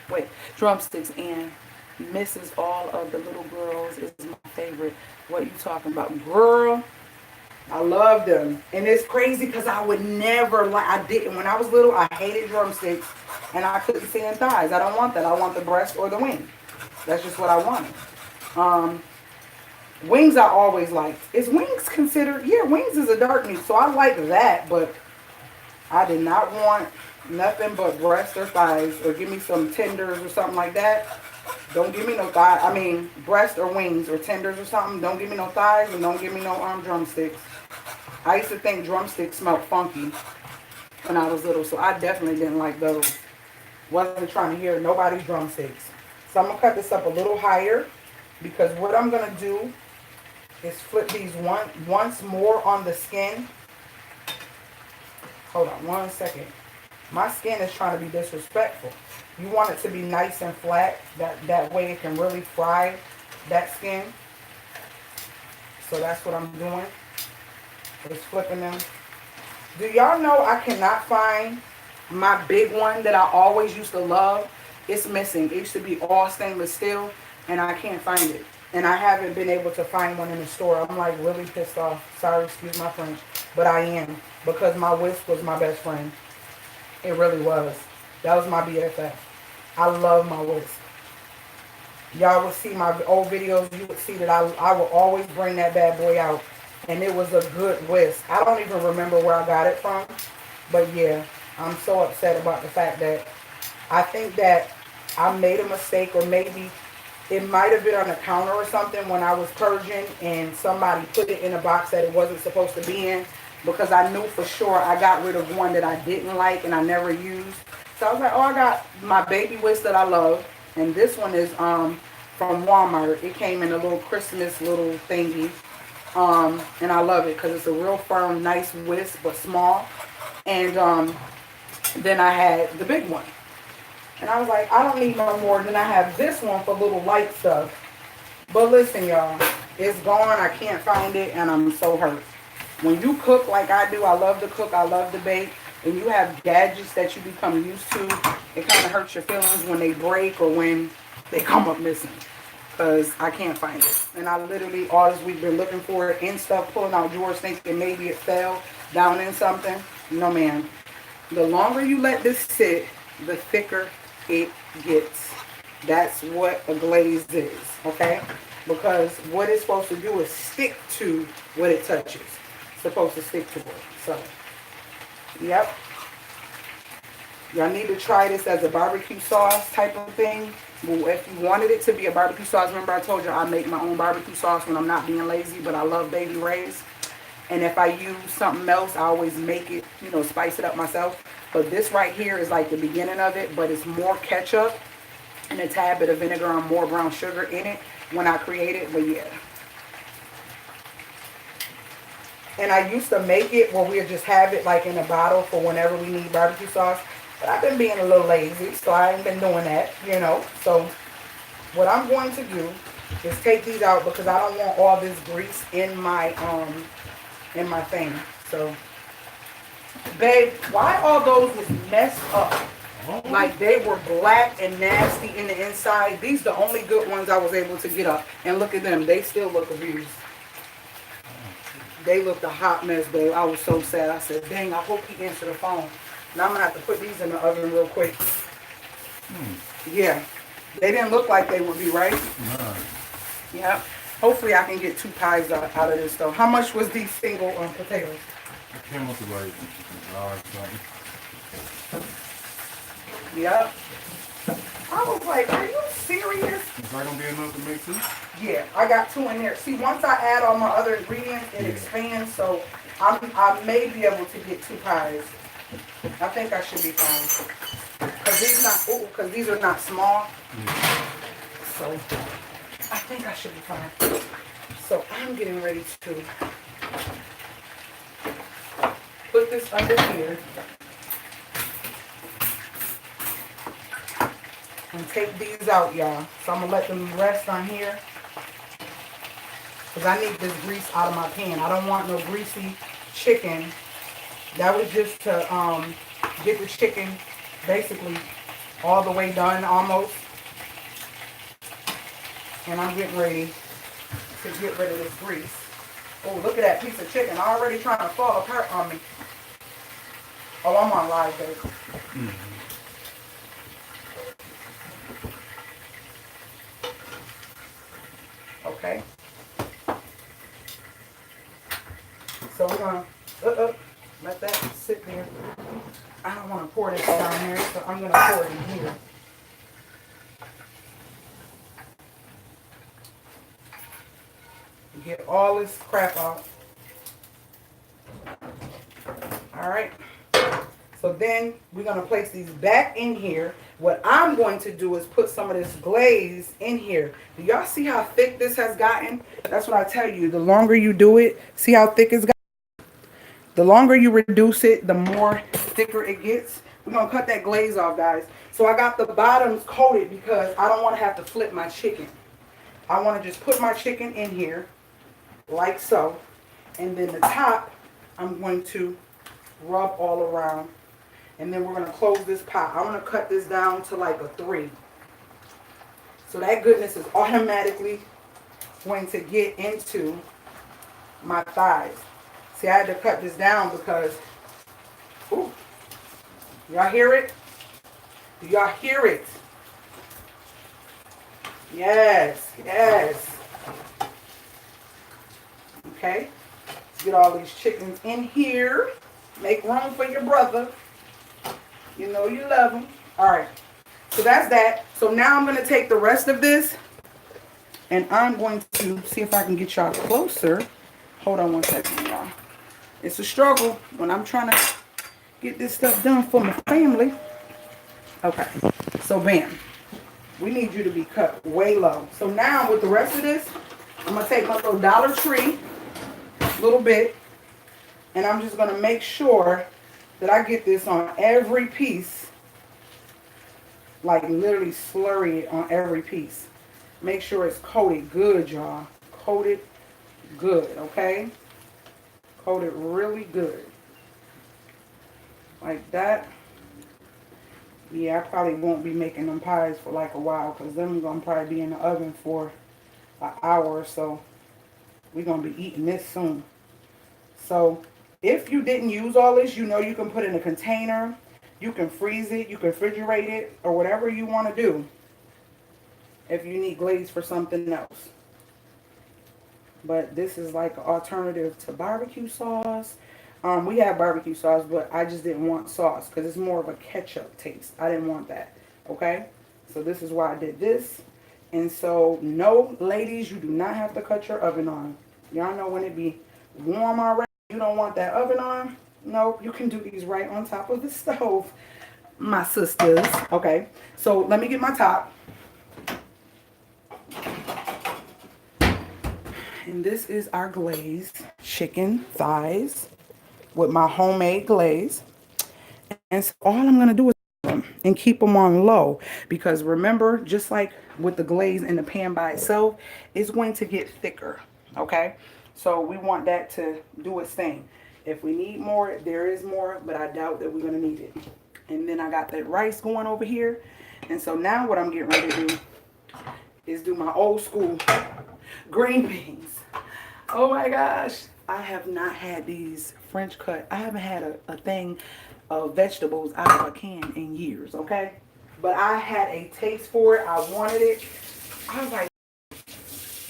the... drumsticks and misses all of the little girls is my favorite. What are you talking about? Girl, I love them. And it's crazy because I would never like, I didn't. When I was little, I hated drumsticks and I couldn't stand thighs. I don't want that. I want the breast or the wing. That's just what I wanted. Wings I always liked. Is wings considered? Yeah, wings is a dark meat, so I like that, but I did not want nothing but breast or thighs, or give me some tenders or something like that. Don't give me no thigh. I mean, breast or wings or tenders or something. Don't give me no thighs and don't give me no drumsticks. I used to think drumsticks smelled funky when I was little, so I definitely didn't like those. Wasn't trying to hear nobody's drumsticks. So I'm going to cut this up a little higher because what I'm going to do is flip these once more on the skin. Hold on 1 second. My skin is trying to be disrespectful. You want it to be nice and flat. That way it can really fry that skin. So that's what I'm doing. Just flipping them. Do y'all know I cannot find my big one that I always used to love? It's missing. It used to be all stainless steel and I can't find it. And I haven't been able to find one in the store. I'm like really pissed off. Sorry, excuse my French. But I am. Because my whisk was my best friend. It really was. That was my BFF. I love my whisk. Y'all would see my old videos. You would see that I would always bring that bad boy out. And it was a good whisk. I don't even remember where I got it from. But yeah, I'm so upset about the fact that I think that I made a mistake, or maybe it might have been on the counter or something when I was purging and somebody put it in a box that it wasn't supposed to be in, because I knew for sure I got rid of one that I didn't like and I never used. So I was like, oh, I got my baby whisk that I love. And this one is from Walmart. It came in a little Christmas little thingy. And I love it because it's a real firm, nice whisk, but small. And then I had the big one. And I was like, I don't need no more. Then I have this one for little light stuff. But listen, y'all, it's gone. I can't find it, and I'm so hurt. When you cook like I do, I love to cook, I love to bake, and you have gadgets that you become used to, it kind of hurts your feelings when they break or when they come up missing. Because I can't find it. And I literally, all this week, been looking for it in stuff, pulling out drawers, thinking maybe it fell down in something. No, man. The longer you let this sit, the thicker it gets. That's what a glaze is, okay? Because what it's supposed to do is stick to what it touches. It's supposed to stick to it. So, yep. Y'all need to try this as a barbecue sauce type of thing. Well, if you wanted it to be a barbecue sauce, remember I told you I make my own barbecue sauce when I'm not being lazy, but I love Baby Ray's. And if I use something else, I always make it, you know, spice it up myself. But this right here is like the beginning of it, but it's more ketchup and a tad bit of vinegar and more brown sugar in it when I create it. But yeah. And I used to make it where we'd just have it like in a bottle for whenever we need barbecue sauce. But I've been being a little lazy, so I ain't been doing that, you know. So what I'm going to do is take these out because I don't want all this grease in my thing. So, babe, why all those was messed up? Like they were black and nasty in the inside. These the only good ones I was able to get up. And look at them. They still look abused. They looked a hot mess, babe. I was so sad. I said, dang, I hope he answered the phone. Now I'm going to have to put these in the oven real quick. Yeah. They didn't look like they would be, right? No. Yeah. Hopefully I can get 2 pies out of this, though. How much was these single potatoes? It came up to like something. Yep. I was like, are you serious? Is that gonna be enough to make 2? Yeah, I got 2 in there. See, once I add all my other ingredients, it expands, so I may be able to get 2 pies. I think I should be fine. Because these are not small. So I think I should be fine. So I'm getting ready to put this under here and take these out, y'all. So I'm gonna let them rest on here because I need this grease out of my pan. I don't want no greasy chicken. That was just to get the chicken basically all the way done almost. And I'm getting ready to get rid of this grease. Oh, look at that piece of chicken already trying to fall apart on me. Oh, I'm on live, babe. down here, so I'm going to pour it in here. Get all this crap out. Alright. So then we're going to place these back in here. What I'm going to do is put some of this glaze in here. Do y'all see how thick this has gotten? That's what I tell you. The longer you do it, see how thick it's gotten? The longer you reduce it, the more thicker it gets. We're going to cut that glaze off, guys. So I got the bottoms coated because I don't want to have to flip my chicken. I want to just put my chicken in here like so. And then the top, I'm going to rub all around. And then we're going to close this pot. I want to cut this down to like a 3. So that goodness is automatically going to get into my thighs. See, I had to cut this down because, ooh, y'all hear it? Do y'all hear it? Yes, yes. Okay, let's get all these chickens in here. Make room for your brother. You know you love him. All right, so that's that. So now I'm going to take the rest of this and I'm going to see if I can get y'all closer. Hold on one second, y'all. It's a struggle when I'm trying to get this stuff done for my family. Okay, so bam. We need you to be cut way low. So now with the rest of this, I'm going to take my little Dollar Tree, little bit, and I'm just going to make sure that I get this on every piece. Like literally slurry it on every piece. Make sure it's coated good, y'all. Coated good, okay? Coated really good. Like that. Yeah, I probably won't be making them pies for like a while because them going to probably be in the oven for an hour or so. We're going to be eating this soon. So if you didn't use all this, you know you can put it in a container. You can freeze it. You can refrigerate it or whatever you want to do if you need glaze for something else. But this is like an alternative to barbecue sauce. We have barbecue sauce, but I just didn't want sauce because it's more of a ketchup taste. I didn't want that. Okay? So this is why I did this. And so, no, ladies, you do not have to cut your oven on. Y'all know when it be warm already, you don't want that oven on. No, you can do these right on top of the stove, my sisters. Okay, so let me get my top. And this is our glazed chicken thighs with my homemade glaze. And so all I'm going to do is and keep them on low because remember, just like with the glaze in the pan by itself, it's going to get thicker. Okay, so we want that to do its thing. If we need more, there is more, but I doubt that we're going to need it. And then I got that rice going over here. And so now what I'm getting ready to do is do my old school green beans. Oh my gosh, I have not had these French cut. I haven't had a thing of vegetables out of a can in years, okay? But I had a taste for it. I wanted it. I was like,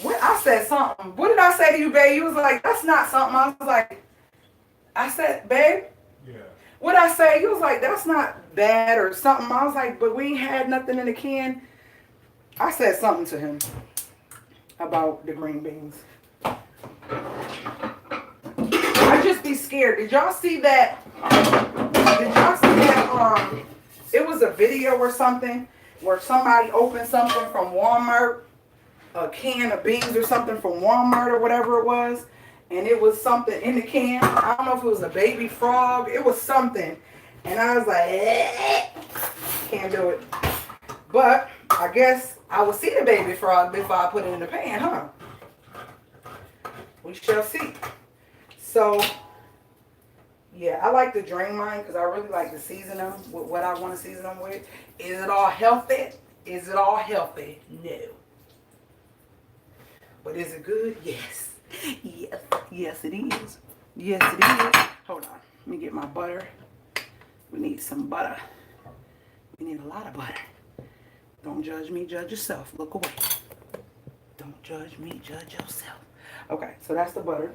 what? I said something. What did I say to you, babe? You was like, that's not something. I was like, I said, babe? Yeah. What I say? You was like, that's not bad or something. I was like, but we ain't had nothing in the can. I said something to him about the green beans. I just be scared. Did y'all see that? Did y'all see that? It was a video or something where somebody opened something from Walmart, a can of beans or something from Walmart or whatever it was, and it was something in the can. I don't know if it was a baby frog. It was something, and I was like, can't do it. But I guess I will see the baby frog before I put it in the pan, huh? We shall see. So, yeah, I like to drain mine because I really like to season them with what I want to season them with. Is it all healthy? Is it all healthy? No. But is it good? Yes. Yes. Yes, it is. Yes, it is. Hold on. Let me get my butter. We need some butter. We need a lot of butter. Don't judge me, judge yourself. Look away. Don't judge me, judge yourself. Okay, so that's the butter.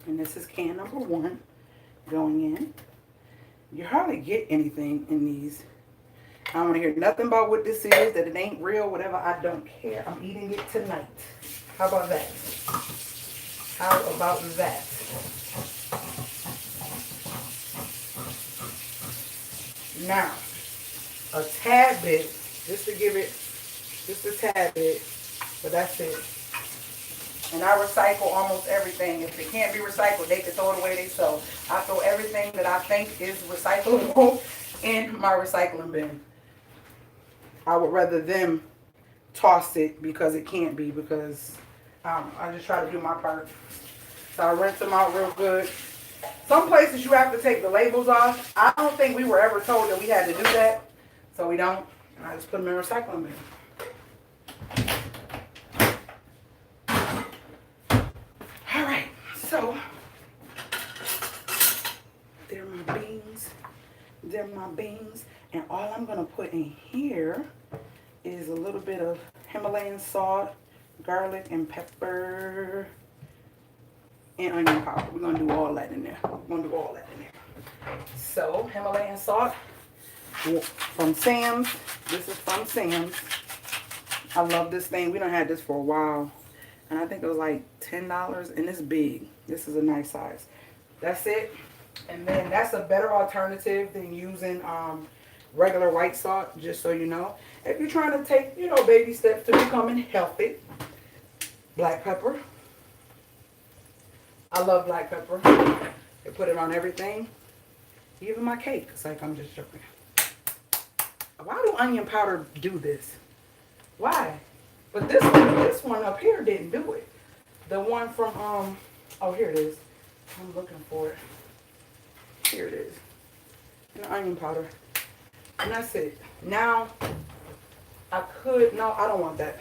And this is can number 1 going in. You hardly get anything in these. I don't want to hear nothing about what this is, that it ain't real, whatever. I don't care. I'm eating it tonight. How about that? How about that? Now, a tad bit, just to give it, just a tad bit, but that's it. And I recycle almost everything. If it can't be recycled, they can throw it away themselves. I throw everything that I think is recyclable in my recycling bin. I would rather them toss it because it can't be, because I just try to do my part. So I rinse them out real good. Some places you have to take the labels off. I don't think we were ever told that we had to do that. So we don't. And I just put them in recycling bin. Alright, so they're my beans. They're my beans. And all I'm going to put in here is a little bit of Himalayan salt, garlic and pepper, and onion powder. We're going to do all that in there. So, Himalayan salt from Sam's. This is from Sam's. I love this thing. We done had this for a while. And I think it was like $10, and it's big. This is a nice size. That's it. And then that's a better alternative than using regular white salt, just so you know. If you're trying to take, you know, baby steps to becoming healthy. Black pepper. I love black pepper. I put it on everything. Even my cake. It's like I'm just joking. Why do onion powder do this? Why? But this one up here didn't do it. The one from, oh, here it is. I'm looking for it. Here it is. And the onion powder. And that's it. Now, I don't want that.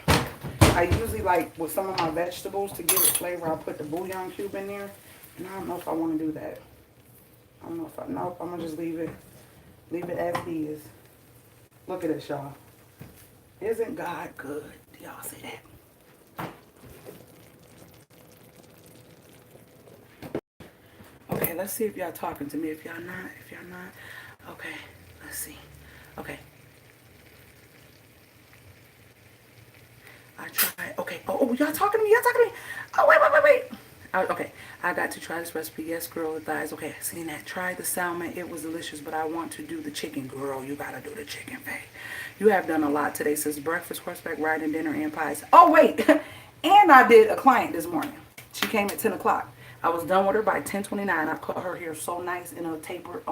I usually like with some of my vegetables to give it flavor, I put the bouillon cube in there. And I don't know if I want to do that. I don't know if nope, I'm going to just leave it as it is. Look at this, y'all. Isn't God good? Do y'all see that? Okay, let's see if y'all talking to me. If y'all not. Okay, let's see. Okay. I tried. Okay. Oh, y'all talking to me? Oh, wait. Okay, I got to try this recipe. Yes, girl, with thighs. Okay, seen that. Try the salmon. It was delicious, but I want to do the chicken. Girl, you gotta do the chicken, babe. You have done a lot today, sis. Breakfast, horseback riding, dinner, and pies. Oh, wait. And I did a client this morning. She came at 10 o'clock. I was done with her by 10:29. I cut her hair so nice in a tapered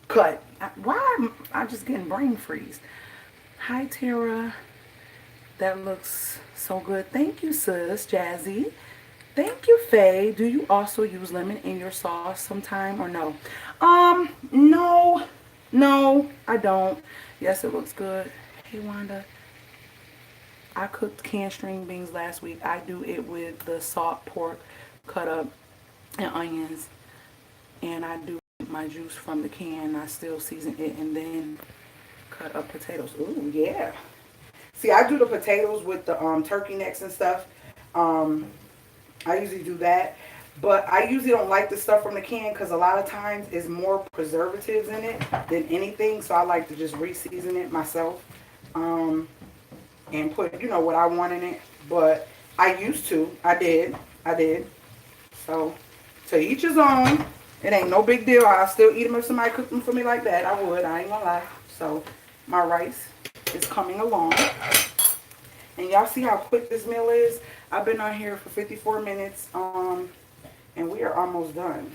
cut. Why am I just getting brain freeze? Hi, Tara. That looks so good. Thank you, sis. Jazzy. Thank you, Faye. Do you also use lemon in your sauce sometime or no? No, I don't. Yes, it looks good. Hey, Wanda. I cooked canned string beans last week. I do it with the salt pork cut up and onions. And I do my juice from the can. I still season it and then cut up potatoes. Ooh, yeah. See, I do the potatoes with the turkey necks and stuff. I usually do that. But I usually don't like the stuff from the can because a lot of times it's more preservatives in it than anything. So I like to just re-season it myself. And put, you know, what I want in it. But I used to. I did. So, to each his own. It ain't no big deal. I'll still eat them if somebody cooked them for me like that. I would. I ain't gonna lie. So, my rice is coming along. And y'all see how quick this meal is? I've been on here for 54 minutes. And we are almost done.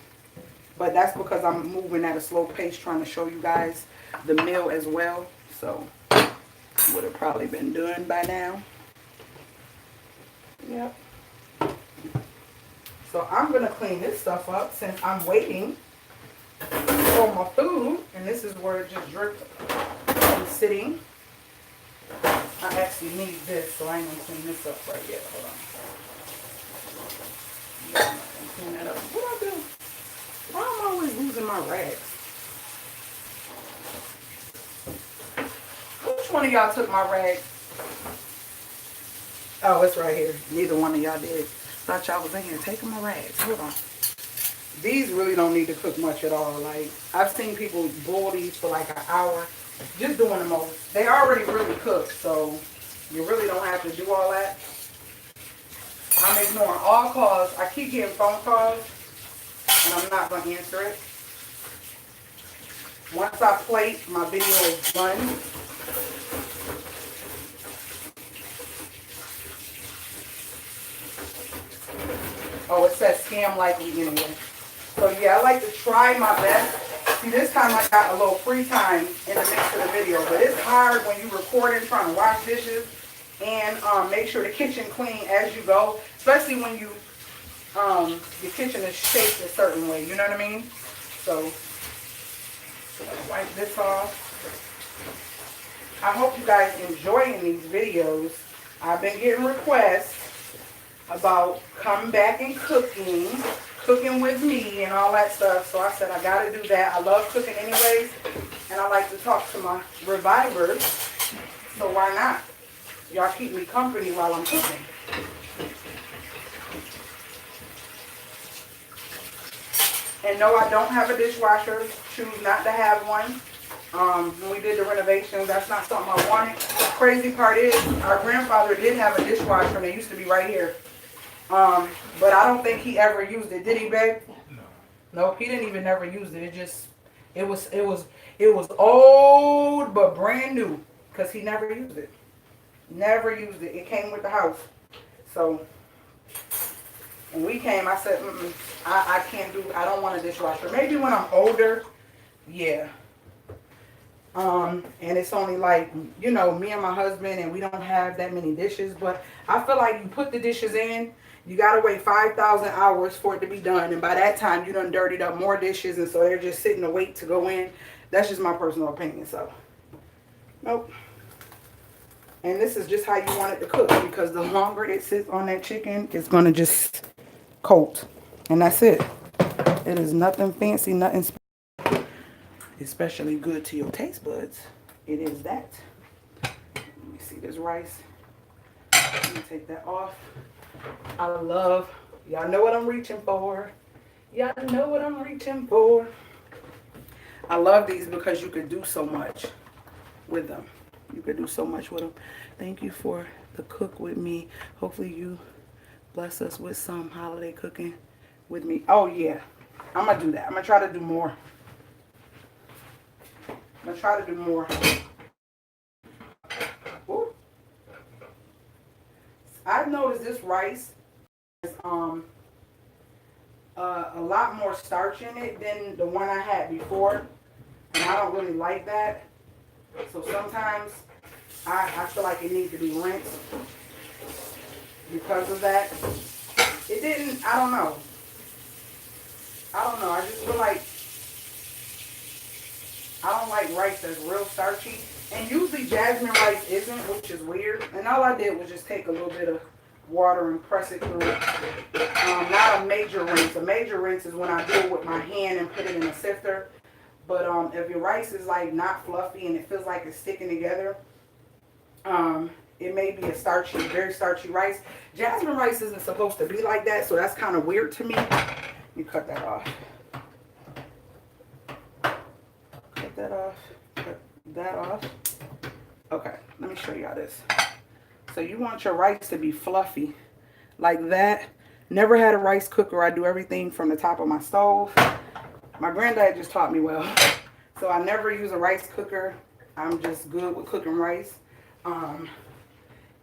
But that's because I'm moving at a slow pace trying to show you guys the meal as well. So, would have probably been done by now. Yep. So I'm going to clean this stuff up since I'm waiting for my food. And this is where it just dripped from sitting. I actually need this, so I ain't going to clean this up right yet. Hold on. Yeah, I'm not going to clean that up. What do I do? Why am I always losing my rags? Which one of y'all took my rag? Oh, it's right here. Neither one of y'all did. Thought y'all was in here taking my rags. Hold on. These really don't need to cook much at all. Like, I've seen people boil these for like an hour. Just doing the most. They already really cooked, so you really don't have to do all that. I'm ignoring all calls. I keep getting phone calls, and I'm not going to answer it. Once I plate, my video is done. Oh, it says scam likely anyway. So yeah, I like to try my best. See, this time I got a little free time in the midst of the video, but it's hard when you're recording, trying to wash dishes, and make sure the kitchen clean as you go, especially when you your kitchen is shaped a certain way. You know what I mean? So wipe this off. I hope you guys enjoying these videos. I've been getting requests about coming back and cooking with me and all that stuff. So I said I got to do that. I love cooking anyways, and I like to talk to my revivers. So why not? Y'all keep me company while I'm cooking. And no, I don't have a dishwasher. Choose not to have one. When we did the renovations, that's not something I wanted. Crazy part is, our grandfather did have a dishwasher, and it used to be right here. But I don't think he ever used it. Did he, babe? No. Nope, he didn't even never use it. It was old but brand new, because he never used it. Never used it. It came with the house. So when we came, I said, I can't do, I don't want a dishwasher. Maybe when I'm older, yeah. And it's only like, you know, me and my husband, and we don't have that many dishes. But I feel like you put the dishes in, you got to wait 5,000 hours for it to be done. And by that time, you done dirtied up more dishes, and so they're just sitting to wait to go in. That's just my personal opinion. So, nope. And this is just how you want it to cook, because the longer it sits on that chicken, it's going to just coat. And that's it. It is nothing fancy, nothing special. Especially good to your taste buds. It is that. Let me see this rice. Let me take that off. I love, y'all know what I'm reaching for. Y'all know what I'm reaching for. I love these because you could do so much with them. You could do so much with them. Thank you for the cook with me. Hopefully you bless us with some holiday cooking with me. Oh yeah, I'm gonna do that. I'm gonna try to do more. I'm going to try to do more. Ooh. I've noticed this rice has a lot more starch in it than the one I had before. And I don't really like that. So sometimes I feel like it needs to be rinsed because of that. It didn't, I don't know. I just feel like I don't like rice that's real starchy. And usually jasmine rice isn't, which is weird. And all I did was just take a little bit of water and press it through. Not a major rinse. A major rinse is when I do it with my hand and put it in a sifter. But if your rice is like not fluffy and it feels like it's sticking together, it may be a starchy, very starchy rice. Jasmine rice isn't supposed to be like that, so that's kind of weird to me. You cut that off. That off, cut that off. Okay, let me show y'all this. So you want your rice to be fluffy like that. Never had a rice cooker. I do everything from the top of my stove. My granddad just taught me well. So I never use a rice cooker. I'm just good with cooking rice. And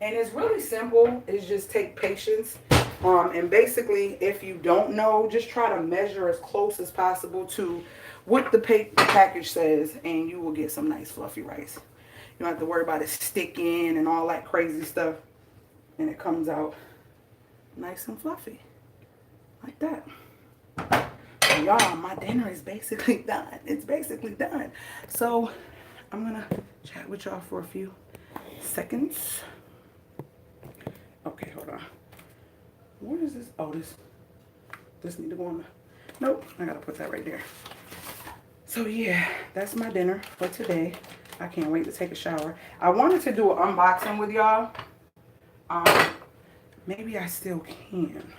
it's really simple. It's just take patience. And basically, if you don't know, just try to measure as close as possible to what the package says, and you will get some nice fluffy rice. You don't have to worry about it sticking and all that crazy stuff. And it comes out nice and fluffy. Like that. Y'all, my dinner is basically done. It's basically done. So, I'm going to chat with y'all for a few seconds. Okay, hold on. What is this? Oh, this need to go on the... Nope, I got to put that right there. So yeah, that's my dinner for today. I can't wait to take a shower. I wanted to do an unboxing with y'all. Maybe I still can.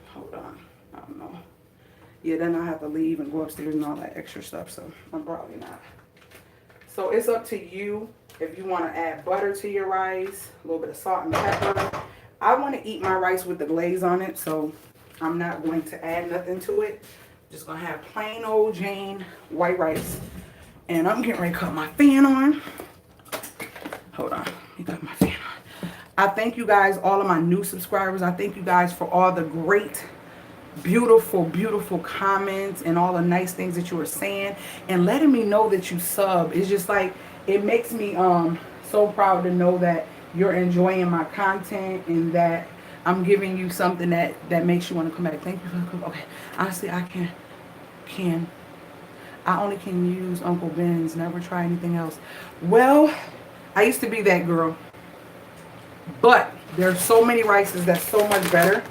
Hold on. I don't know. Yeah, then I have to leave and go upstairs and all that extra stuff, so I'm probably not. So it's up to you if you want to add butter to your rice, a little bit of salt and pepper. I want to eat my rice with the glaze on it, so I'm not going to add nothing to it. Just going to have plain old Jane white rice. And I'm getting ready to cut my fan on. Hold on, let me cut my fan on. I thank you guys, all of my new subscribers. I thank you guys for all the great, beautiful comments and all the nice things that you were saying and letting me know that you sub. It's just like, it makes me so proud to know that you're enjoying my content and that I'm giving you something that makes you want to come back. Thank you for the cook. Okay, honestly, I only can use Uncle Ben's, never try anything else. Well, I used to be that girl, but there's so many rices that's so much better.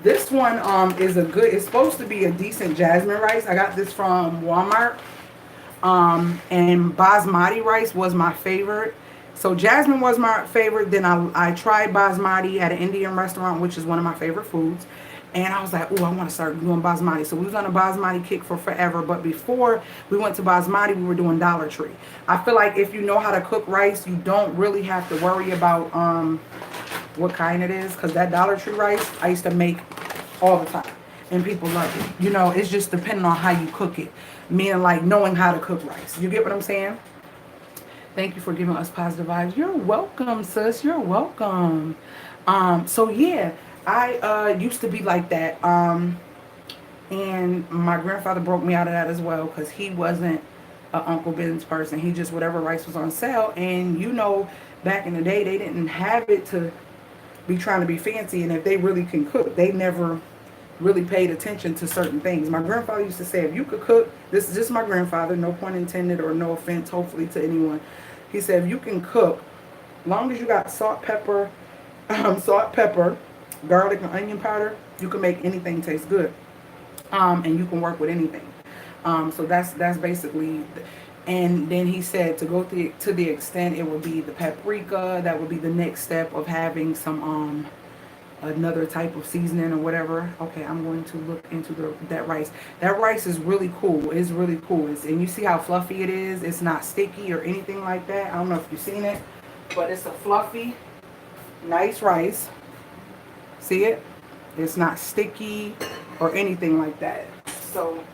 This one is a good, it's supposed to be a decent jasmine rice. I got this from Walmart. And basmati rice was my favorite. So jasmine was my favorite. Then I tried basmati at an Indian restaurant, which is one of my favorite foods. And I was like, oh, I want to start doing basmati. So we was on a basmati kick for forever. But before we went to basmati, we were doing Dollar Tree. I feel like if you know how to cook rice, you don't really have to worry about what kind it is. Because that Dollar Tree rice, I used to make all the time. And people love it. You know, it's just depending on how you cook it. Meaning like knowing how to cook rice. You get what I'm saying? Thank you for giving us positive vibes. You're welcome, sis. You're welcome. So yeah, I used to be like that. And my grandfather broke me out of that as well because he wasn't an Uncle Ben's person. He just, whatever rice was on sale. And you know, back in the day, they didn't have it to be trying to be fancy. And if they really can cook, they never really paid attention to certain things. My grandfather used to say, if you could cook, this is just my grandfather, no pun intended or no offense, hopefully, to anyone. He said, if you can cook, long as you got salt, pepper, garlic, and onion powder, you can make anything taste good. And you can work with anything. So that's basically, and then he said to go to the extent it would be the paprika, that would be the next step of having some another type of seasoning or whatever. Okay, I'm going to look into that rice. That rice is really cool. It's really cool. And you see how fluffy it is. It's not sticky or anything like that. I don't know if you've seen it, but it's a fluffy, nice rice. See it? It's not sticky or anything like that. So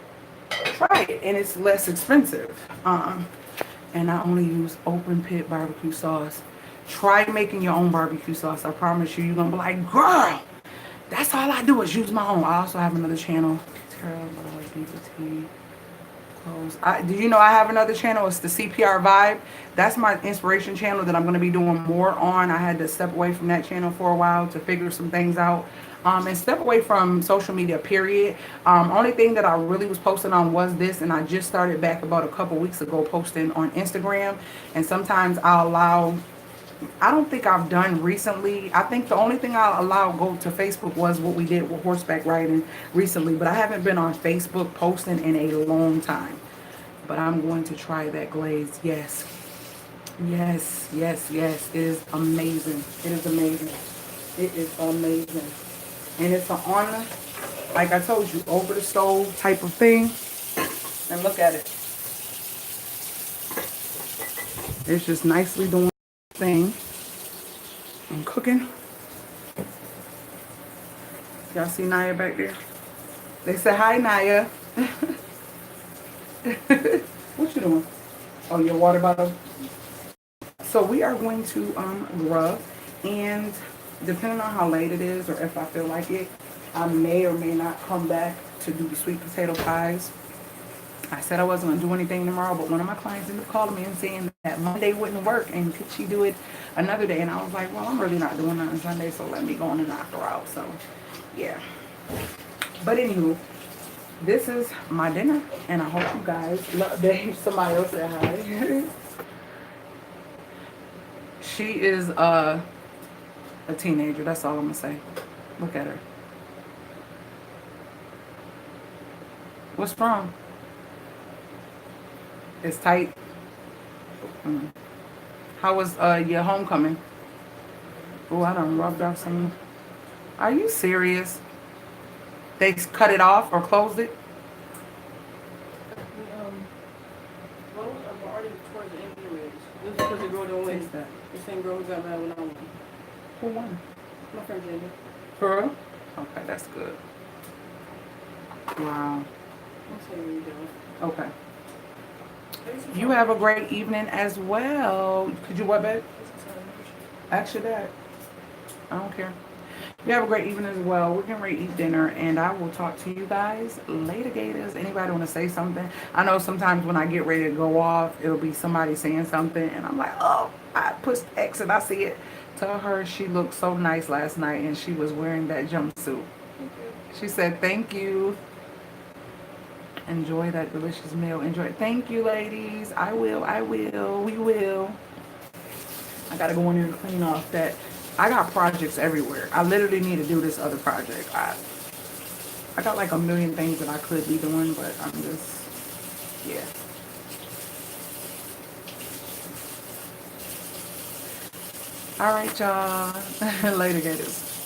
try it, and it's less expensive. And I only use open pit barbecue sauce. Try making your own barbecue sauce. I promise you, you're going to be like, girl, that's all I do is use my own. I also have another channel. Do you know I have another channel? It's the CPR Vibe. That's my inspiration channel that I'm going to be doing more on. I had to step away from that channel for a while to figure some things out. And step away from social media, period. Only thing that I really was posting on was this, and I just started back about a couple weeks ago posting on Instagram. And sometimes I'll allow, I don't think I've done recently. I think the only thing I'll allow go to Facebook was what we did with horseback riding recently. But I haven't been on Facebook posting in a long time. But I'm going to try that glaze. Yes. Yes, yes, yes. It is amazing. It is amazing. It is amazing. And it's an honor, like I told you, over the stove type of thing. And look at it. It's just nicely doing thing and cooking. Y'all see Naya back there? They said hi, Naya. What you doing? Oh, your water bottle. So we are going to rub, and depending on how late it is or if I feel like it, I may or may not come back to do the sweet potato pies. I said I wasn't going to do anything tomorrow, but one of my clients ended up calling me and saying that Monday wouldn't work and could she do it another day. And I was like, well, I'm really not doing that on Sunday, so let me go on and knock her out. So, yeah. But anywho, this is my dinner, and I hope you guys love it. Somebody else said hi. She is a teenager. That's all I'm going to say. Look at her. What's wrong? It's tight. How was your homecoming? Oh, I done rubbed off some. Are you serious? They cut it off or closed it? already towards the end of the ridge. This is because the girl don't win. Taste that. The same girl who got mad when I won. Who won? My friend Jamie. For real? Okay, that's good. Wow. I'll say you do. Okay. You have a great evening as well. Could you what, babe? Actually, that. I don't care. You have a great evening as well. We're getting ready to eat dinner, and I will talk to you guys later, Gators. Anybody want to say something? I know sometimes when I get ready to go off, it'll be somebody saying something, and I'm like, oh, I pushed X and I see it. Tell her she looked so nice last night, and she was wearing that jumpsuit. She said, thank you. Enjoy that delicious meal. Enjoy it. Thank you, ladies. I will. We will. I got to go in there and clean off that. I got projects everywhere. I literally need to do this other project. I got like a million things that I could be doing, but I'm just, yeah. All right, y'all. Later, Gators.